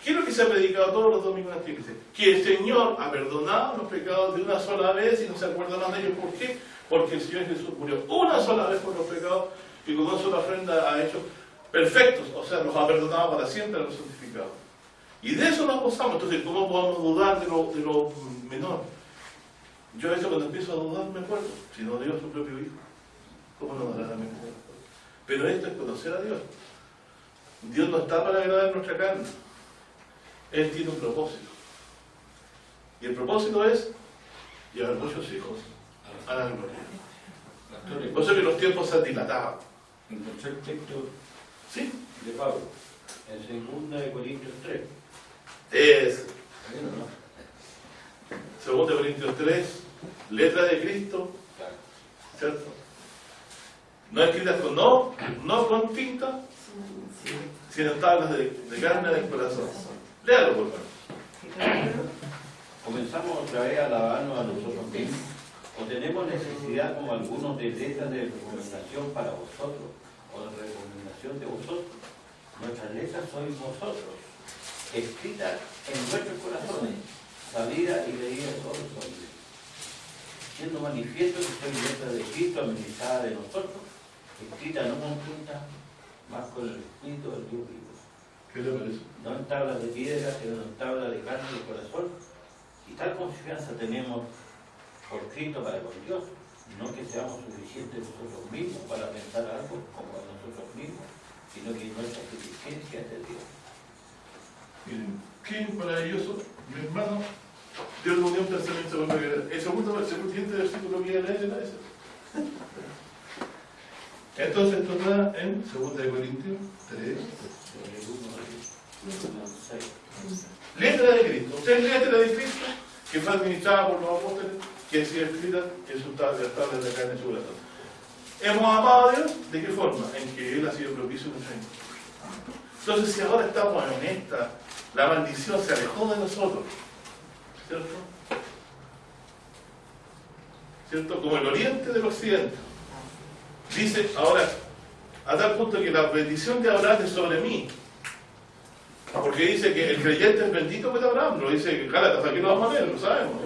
Speaker 1: ¿Qué es lo que se ha predicado todos los domingos en esta iglesia? Que el Señor ha perdonado los pecados de una sola vez y no se acuerda más de ellos. ¿Por qué? Porque el Señor Jesús murió una sola vez por los pecados y con una sola ofrenda ha hecho perfectos, o sea, los ha perdonado para siempre a los santificados. Y de eso nos gozamos. Entonces, ¿cómo podemos dudar de lo menor? Yo a veces cuando empiezo a dudar me acuerdo, si no dio su propio Hijo, ¿cómo no dará también? Pero esto es conocer a Dios. Dios no está para agradar nuestra carne. Él tiene un propósito. Y el propósito es llevar muchos hijos a la gloria. Por eso que los tiempos se han dilatado.
Speaker 3: En tercer texto
Speaker 1: ¿Sí?
Speaker 3: de Pablo, en 2 Corintios 3.
Speaker 1: Es 2 Corintios 3, letra de Cristo, ¿cierto? No escritas con no con tinta, sino tablas de carne del corazón. Léalo, por favor.
Speaker 3: Comenzamos otra vez a alabarnos a nosotros mismos, o tenemos necesidad como algunos de letras de recomendación para vosotros, o de recomendación de vosotros. Nuestras letras sois vosotros, escritas en nuestros corazones, sabidas y leídas todos los hombres, siendo manifiesto que soy letra de Cristo administrada de nosotros, escrita no con tinta, más con el Espíritu del Dios vivo.
Speaker 1: ¿Qué le parece?
Speaker 3: No en tablas de piedra, sino en tablas de carne y corazón. Y tal confianza tenemos por Cristo para con Dios, no que seamos suficientes nosotros mismos para pensar algo como a nosotros mismos, sino que nuestra suficiencia es de Dios.
Speaker 1: Miren, qué maravilloso, mi hermano. Dios nos dio un pensamiento con la que el siguiente versículo que voy a leer era ese. Entonces esto está en 2 Corintios 3. Letra de Cristo. Usted es letra de Cristo que fue administrada por los apóstoles, que ha sido escrita en sus tablas de carne en su corazón. Hemos amado a Dios, ¿de qué forma? En que Él ha sido propicio en nuestra vida. Entonces, si ahora estamos en esta, la maldición se alejó de nosotros, ¿cierto? ¿Cierto? Como el oriente del occidente. Dice ahora, a tal punto que la bendición de Abraham es sobre mí. Porque dice que el creyente es bendito por Abraham, lo dice que Gálatas, aquí lo vamos a leer, lo sabemos.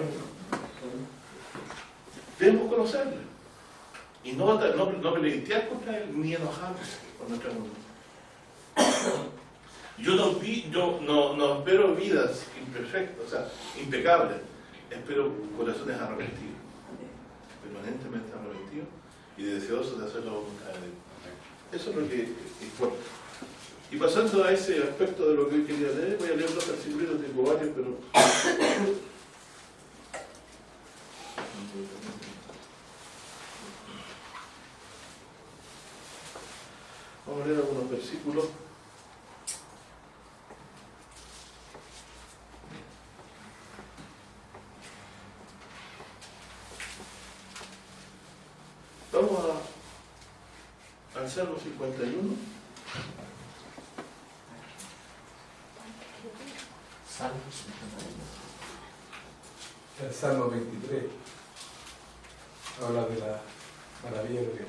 Speaker 1: Debemos conocerle. Y no pelear contra él, ni enojarnos con nuestra mundo. Yo no espero vidas imperfectas, o sea, impecables. Espero corazones arrepentidos. Permanentemente arrepentidos y deseosos de hacer la voluntad de Dios. Eso es lo que importa. Y pasando a ese aspecto de lo que hoy quería leer, voy a leer dos versículos, tengo varios, pero Vamos a leer algunos versículos. Vamos al Salmo 51.
Speaker 2: El Salmo 23 habla de la maravilla de Dios.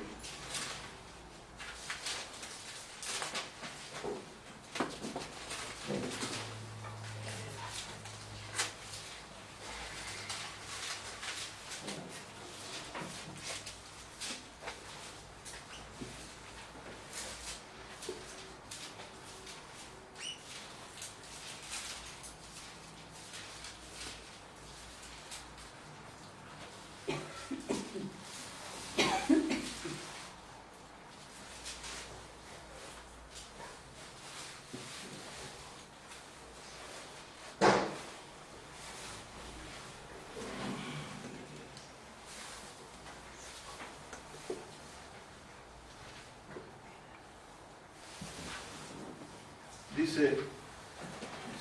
Speaker 1: Dice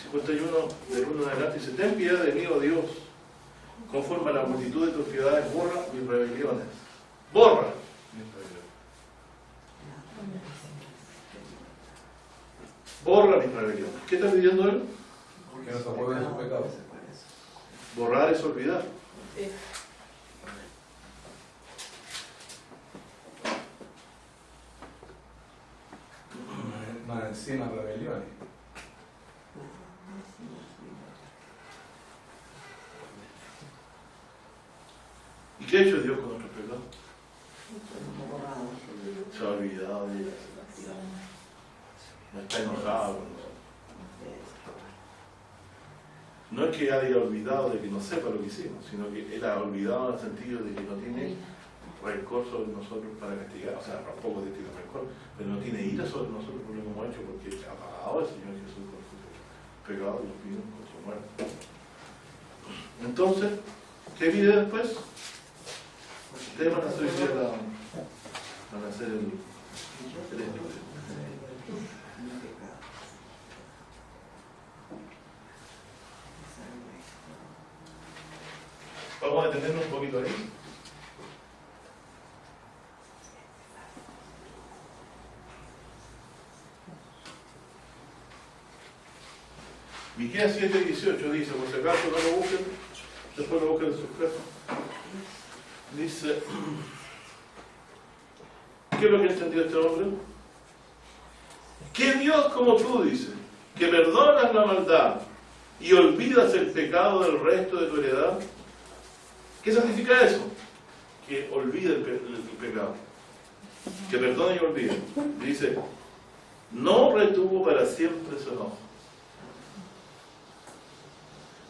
Speaker 1: 51 del 1 en adelante, dice: ten piedad de mí, oh Dios, conforme a la multitud de tus piedades, borra mis rebeliones. Borra mis rebeliones. Borra mis rebeliones. ¿Qué está pidiendo él?
Speaker 2: Que nos acuerde de sus pecados.
Speaker 1: Borrar es olvidar.
Speaker 2: Más encima rebeliones.
Speaker 1: ¿Y qué ha hecho Dios con nuestros pecados? Se ha olvidado de ellos. No está enojado con nosotros. No es que haya olvidado de que no sepa lo que hicimos, sino que él ha olvidado en el sentido de que no tiene rencor sobre nosotros para castigar. O sea, tampoco tiene rencor, pero no tiene ira sobre nosotros por lo que hemos hecho, porque ha pagado el Señor Jesús con su pecado y los vino con su muerte. Entonces, ¿qué viene después? Ustedes van a hacer el estudio. Vamos a detenernos un poquito ahí. Miqueas 7:18 dice, por si acaso no lo busquen, después lo busquen en sus casas. Dice, ¿qué es lo que entendió este hombre? Que Dios como tú, dice, que perdonas la maldad y olvidas el pecado del resto de tu heredad. ¿Qué significa eso? Que olvide el pecado. Que perdone y olvide. Dice, no retuvo para siempre su enojo,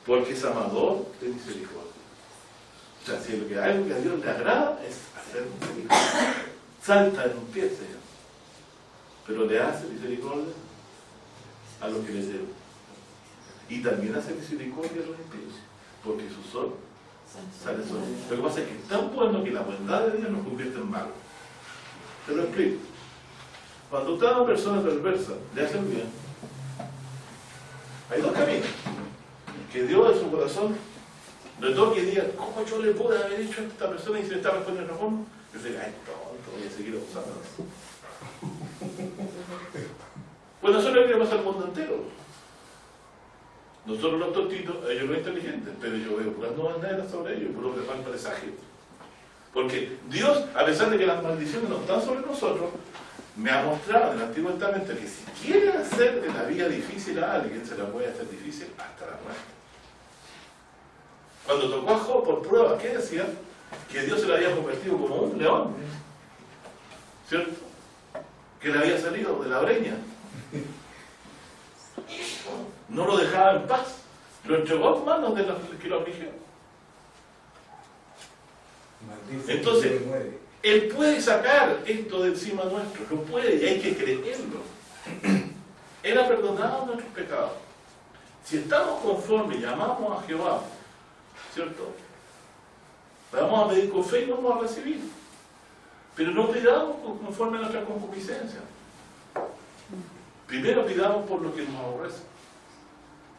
Speaker 1: porque es amador de misericordia. O sea, si lo que algo que a Dios le agrada es hacer misericordia. Salta en un pie, Señor. Pero le hace misericordia a los que le deben. Y también hace misericordia a los impíos, porque su sol sale sobre ellos. Lo que pasa es que es tan bueno que la bondad de Dios nos convierte en malo. Te lo explico. Cuando usted a una persona perversa le hacen bien, hay dos caminos. Que Dios en su corazón le toque y diga, ¿cómo yo le pude haber dicho a esta persona y se le está respondiendo de otra forma? Yo digo, ay, tonto, voy a seguir abusando. Pues eso es lo que le pasa al mundo entero. Nosotros los tontitos, ellos los inteligentes, pero yo veo puras nuevas negras sobre ellos, puros de mal presagio. Porque Dios, a pesar de que las maldiciones no están sobre nosotros, me ha mostrado en el Antiguo Testamento que si quiere hacer de la vida difícil a alguien, se la puede hacer difícil hasta la muerte. Cuando tocó a Job por prueba, ¿qué decía? Que Dios se le había convertido como un león, ¿cierto? Que le había salido de la breña. No lo dejaba en paz, lo entregó en manos de los que lo afligieron. Entonces, Él puede sacar esto de encima nuestro, lo puede, y hay que creerlo. Él ha perdonado nuestros pecados. Si estamos conformes y amamos a Jehová, ¿cierto? Vamos a pedir con fe y vamos a recibir. Pero no pidamos conforme a nuestra concupiscencia. Primero pidamos por lo que nos aborrece,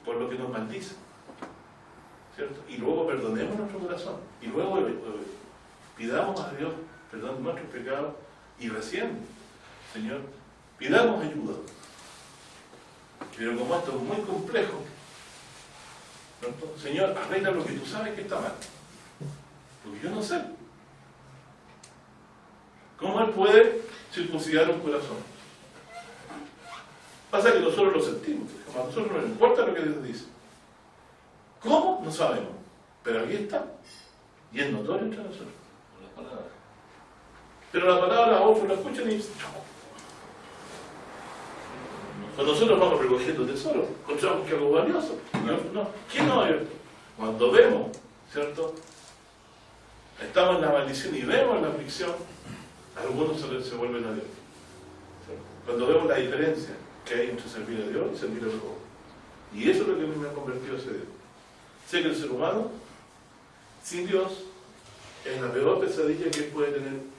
Speaker 1: por lo que nos maldice, ¿cierto? Y luego perdonemos nuestro corazón. Y luego pidamos a Dios perdón de nuestros pecados y recién, Señor, pidamos ayuda. Pero como esto es muy complejo, ¿cierto? Señor, arregla lo que tú sabes que está mal. Porque yo no sé. ¿Cómo Él puede circuncidar un corazón? Pasa que nosotros lo sentimos. A nosotros no nos importa lo que Dios dice. ¿Cómo? No sabemos. Pero aquí está. Y es notorio entre nosotros. Pero la palabra a otros la escuchan y dicen, cuando nosotros vamos recogiendo tesoros, encontramos que algo valioso. No. ¿Quién no hay? Cuando vemos, ¿cierto? Estamos en la maldición y vemos la aflicción, algunos se vuelven a Dios. ¿Cierto? Cuando vemos la diferencia que hay entre servir a Dios y servir a los otros. Y eso es lo que a mí me ha convertido hacia Dios. Sé que el ser humano, sin Dios, es la peor pesadilla que puede tener.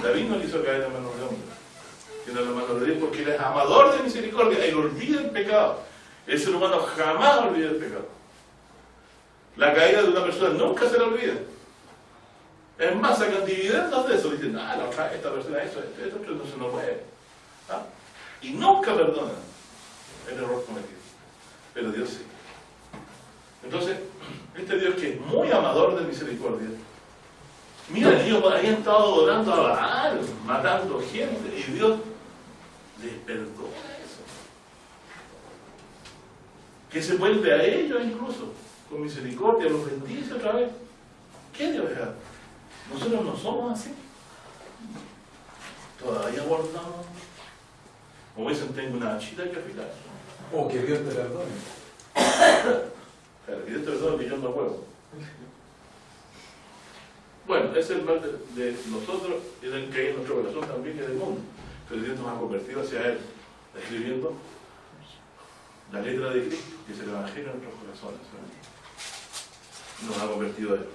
Speaker 1: David no quiso caer en manos de hombre, sino en las manos de Dios, porque Él es amador de misericordia. Él olvida el pecado. El ser humano jamás olvida el pecado. La caída de una persona nunca se la olvida. Es más, sacan dividendos de eso. Dicen, esta persona esto no se nos puede. Y nunca perdonan el error cometido. Pero Dios sí. Entonces, este Dios que es muy amador de misericordia, mira, ellos habían estado adorando a Baal, matando gente, y Dios les perdona eso. Que se vuelve a ellos incluso, con misericordia, los bendice otra vez. ¿Qué Dios es? Nosotros no somos así. Todavía guardamos. Como dicen, tengo una hachita que afilar.
Speaker 2: O que Dios te perdone.
Speaker 1: Claro, que Dios te perdone que yo no puedo. Bueno, ese es el mal de nosotros, y el que hay en nuestro corazón también y del mundo. Pero Dios nos ha convertido hacia Él, escribiendo la letra de Cristo, que es el Evangelio en nuestros corazones. ¿no? Nos ha convertido a Él.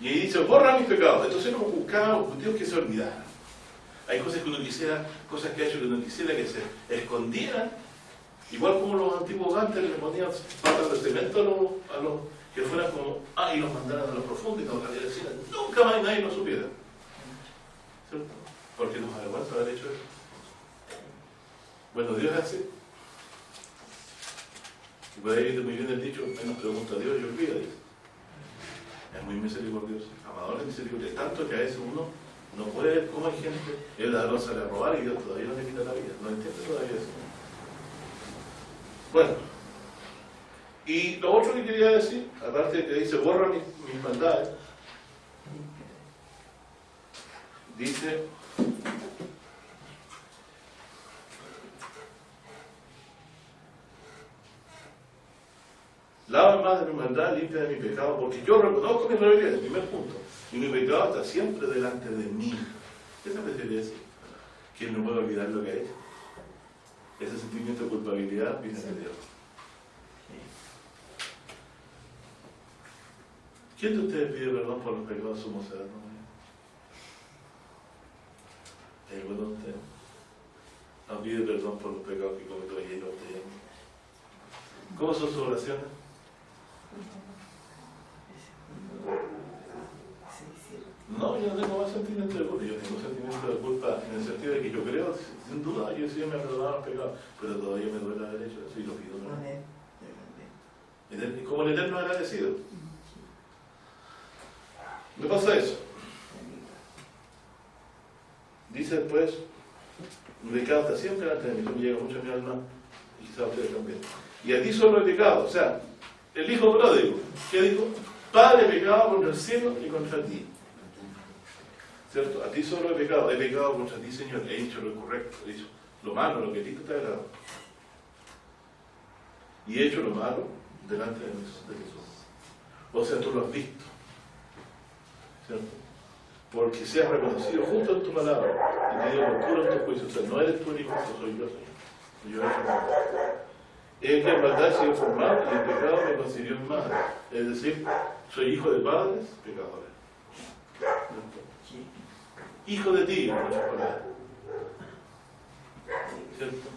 Speaker 1: Y ahí dice, borra mis pecados. Entonces hemos buscado un Dios que se olvidara. Hay cosas que uno quisiera, cosas que ha hecho que uno quisiera que se escondieran. Igual como los antiguos antes le ponían patas de cemento a los que fueran como, y los mandaran a lo profundo y nos decían, nunca más nadie lo supiera. ¿Cierto? Porque nos avergüenza haber hecho eso. Bueno, Dios es así. Y por ahí muy bien el dicho, menos pregunta a Dios y olvida, dice. Es muy misericordioso, amador de misericordia, tanto que a veces uno no puede ver cómo hay gente, el ladrón sale a robar y Dios todavía no le quita la vida, no entiende todavía eso. Bueno, y lo otro que quería decir, aparte de que dice borra mis maldades, dice lava más de mi maldad, limpia de mi pecado, porque yo reconozco mi rebelión, el primer punto, y mi pecado está siempre delante de mí. ¿Qué se me quiere decir? ¿Quién no puede olvidar lo que ha hecho? Ese sentimiento de culpabilidad viene de Dios. ¿Quién de ustedes pide perdón por los pecados de su mocedad? ¿Hay alguno de ustedes? ¿No pide perdón por los pecados que cometió ayer o usted? ¿Cómo son sus oraciones? No, yo no tengo más sentimiento de culpa. Yo tengo sentimiento de culpa en el sentido de que yo creo, sin duda, yo sí me he perdonado los pecados, pero todavía me duele haber hecho eso y lo pido. ¿No? Como el eterno agradecido. Me pasa eso. Dice después, mi pecado está siempre delante de mí, eso me llega mucho a mi alma y quizás a ustedes también. Y a ti solo he pecado, o sea, el hijo pródigo, ¿qué dijo? Padre, he pecado contra el cielo y contra ti. ¿Cierto? A ti solo he pecado contra ti, Señor, he hecho lo incorrecto, he hecho lo malo, lo que a ti te agrada. Y he hecho lo malo delante de Jesús. O sea, tú lo has visto. ¿Cierto? Porque seas reconocido justo en tu palabra y te digo oscuro en tu juicio. O sea, no eres tú el hijo, soy yo, Señor. Yo he hecho mal. Es que en verdad he sido formado y el pecado me consiguió en madre. Es decir, soy hijo de padres pecadores. ¿Cierto? Hijo de ti, en muchas palabras. ¿cierto?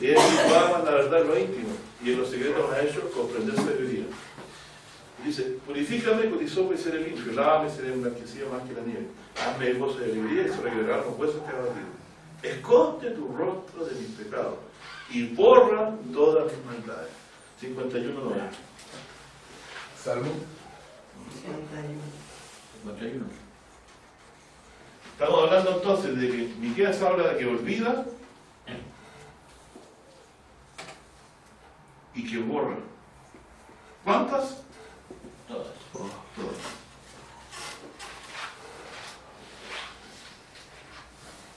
Speaker 1: Y es que tú amas la verdad en lo íntimo, y en los secretos me ha hecho comprender sabiduría. Dice, purifícame con hisopo y seré limpio, lávame y seré emblanquecido más que la nieve. Hazme gozo de alegría y se regenerarán los huesos que he abatido. Esconde tu rostro de mis pecados y borra todas mis maldades. 51:9.
Speaker 2: Salmo.
Speaker 1: 51. Estamos hablando entonces de que Miqueas habla de que olvida y que borra. ¿Cuántas? Todas. Todas.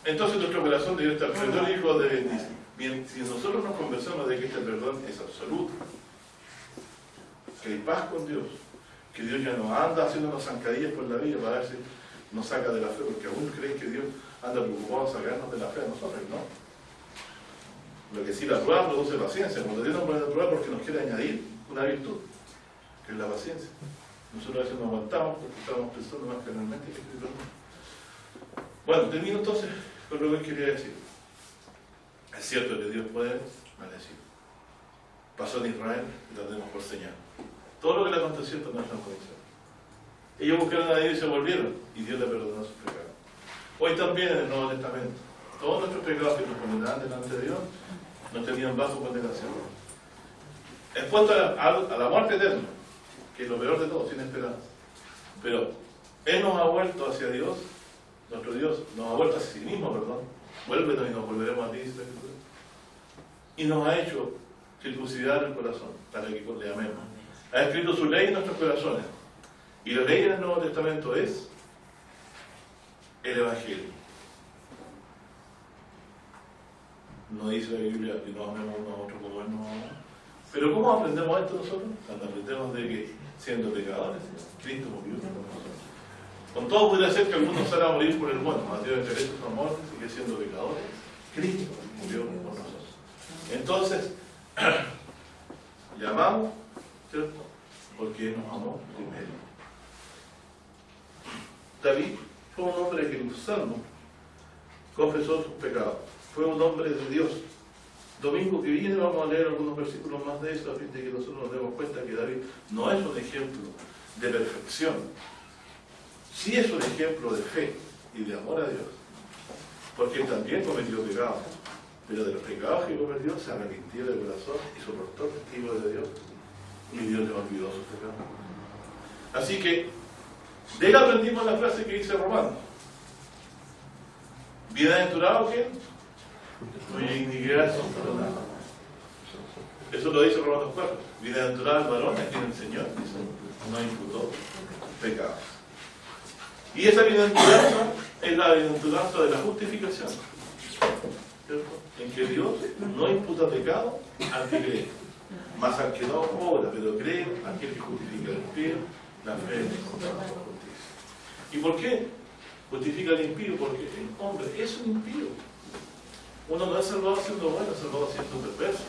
Speaker 1: Entonces nuestro corazón debe estar perdón, hijo de bendición. Bien, si nosotros nos conversamos de que este perdón es absoluto, que hay paz con Dios, que Dios ya no anda haciéndonos zancadillas por la vida para ver si nos saca de la fe, porque aún creen que Dios anda preocupado de sacarnos de la fe a nosotros, ¿no? Lo que sí, la prueba produce paciencia. Cuando Dios nos pone a prueba porque nos quiere añadir una virtud, que es la paciencia. Nosotros a veces nos aguantamos porque estamos pensando más carnalmente que espiritualmente. Bueno, termino entonces con lo que quería decir. Es cierto que Dios puede maldecir. Pasó en Israel y lo tenemos por señal. Todo lo que le aconteció en nuestra condición. Ellos buscaron a Dios y se volvieron, y Dios le perdonó sus pecados. Hoy también en el Nuevo Testamento, todos nuestros pecados que nos condenaban delante de Dios, nos tenían bajo condenación. Expuesto a la muerte eterna, que es lo peor de todo, sin esperanza. Pero Él nos ha vuelto hacia Dios, nuestro Dios nos ha vuelto hacia sí mismo, perdón. Vuélvenos y nos volveremos a ti, dice la Escritura. Y nos ha hecho circuncidar el corazón, para que le amemos. Ha escrito su ley en nuestros corazones. Y la ley en el Nuevo Testamento es el Evangelio. No dice la Biblia que nos amemos unos a otros como Él nos ama. Pero ¿cómo aprendemos esto nosotros? Cuando aprendemos de que, siendo pecadores, Cristo murió por nosotros. Con todo podría ser que algunos salgan a morir por el bueno. Mateo de Teresa su amor sigue siendo pecadores. Cristo murió por nosotros. Entonces, le amamos, ¿cierto? Porque Él nos amó primero. David fue un hombre que en los salmos confesó sus pecados. Fue un hombre de Dios. Domingo que viene vamos a leer algunos versículos más de eso a fin de que nosotros nos demos cuenta que David no es un ejemplo de perfección. Sí es un ejemplo de fe y de amor a Dios. Porque él también cometió pecados. Pero de los pecados que cometió se arrepintió de corazón y soportó el testigo de Dios. Y Dios le olvidó sus pecados. Así que de él aprendimos la frase que dice Romano. Bienaventurado que cuya iniquidades son perdonadas. Eso lo dice Romanos 4. Bienaventurado el varón a quien el Señor dice, no imputó pecados. Y esa bienaventuranza es la bienaventuranza de la justificación, ¿cierto? En que Dios no imputa pecado al que cree, más al que no obra, pero cree aquel que justifica el impío, la fe en la justicia. ¿Y por qué justifica al impío? Porque el hombre es un impío. Uno no es salvado siendo bueno, es salvado siendo perverso.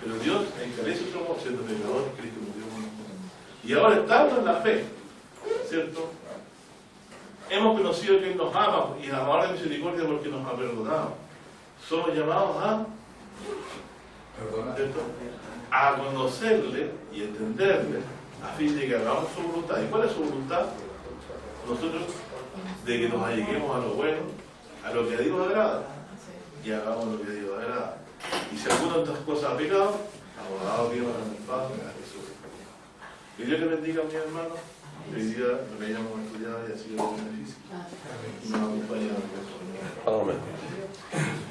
Speaker 1: Pero Dios encarece su amor siendo pecador y Cristo murió por nosotros. Y ahora estamos en la fe, ¿cierto? Hemos conocido que Él nos ama y la amor de misericordia porque nos ha perdonado. Somos llamados ¿cierto? A conocerle y entenderle a fin de que hagamos su voluntad. ¿Y cuál es su voluntad? Nosotros, de que nos alleguemos a lo bueno, a lo que a Dios agrada, y hagamos lo que a Dios agrada. Y si alguna de estas cosas ha pecado, abogado Dios a mi Padre, a Jesús. Que Dios le bendiga a mis hermanos. Hoy día lo que hayamos estudiado y ha sido de beneficio. Y nos acompaña a Dios.
Speaker 4: Amén.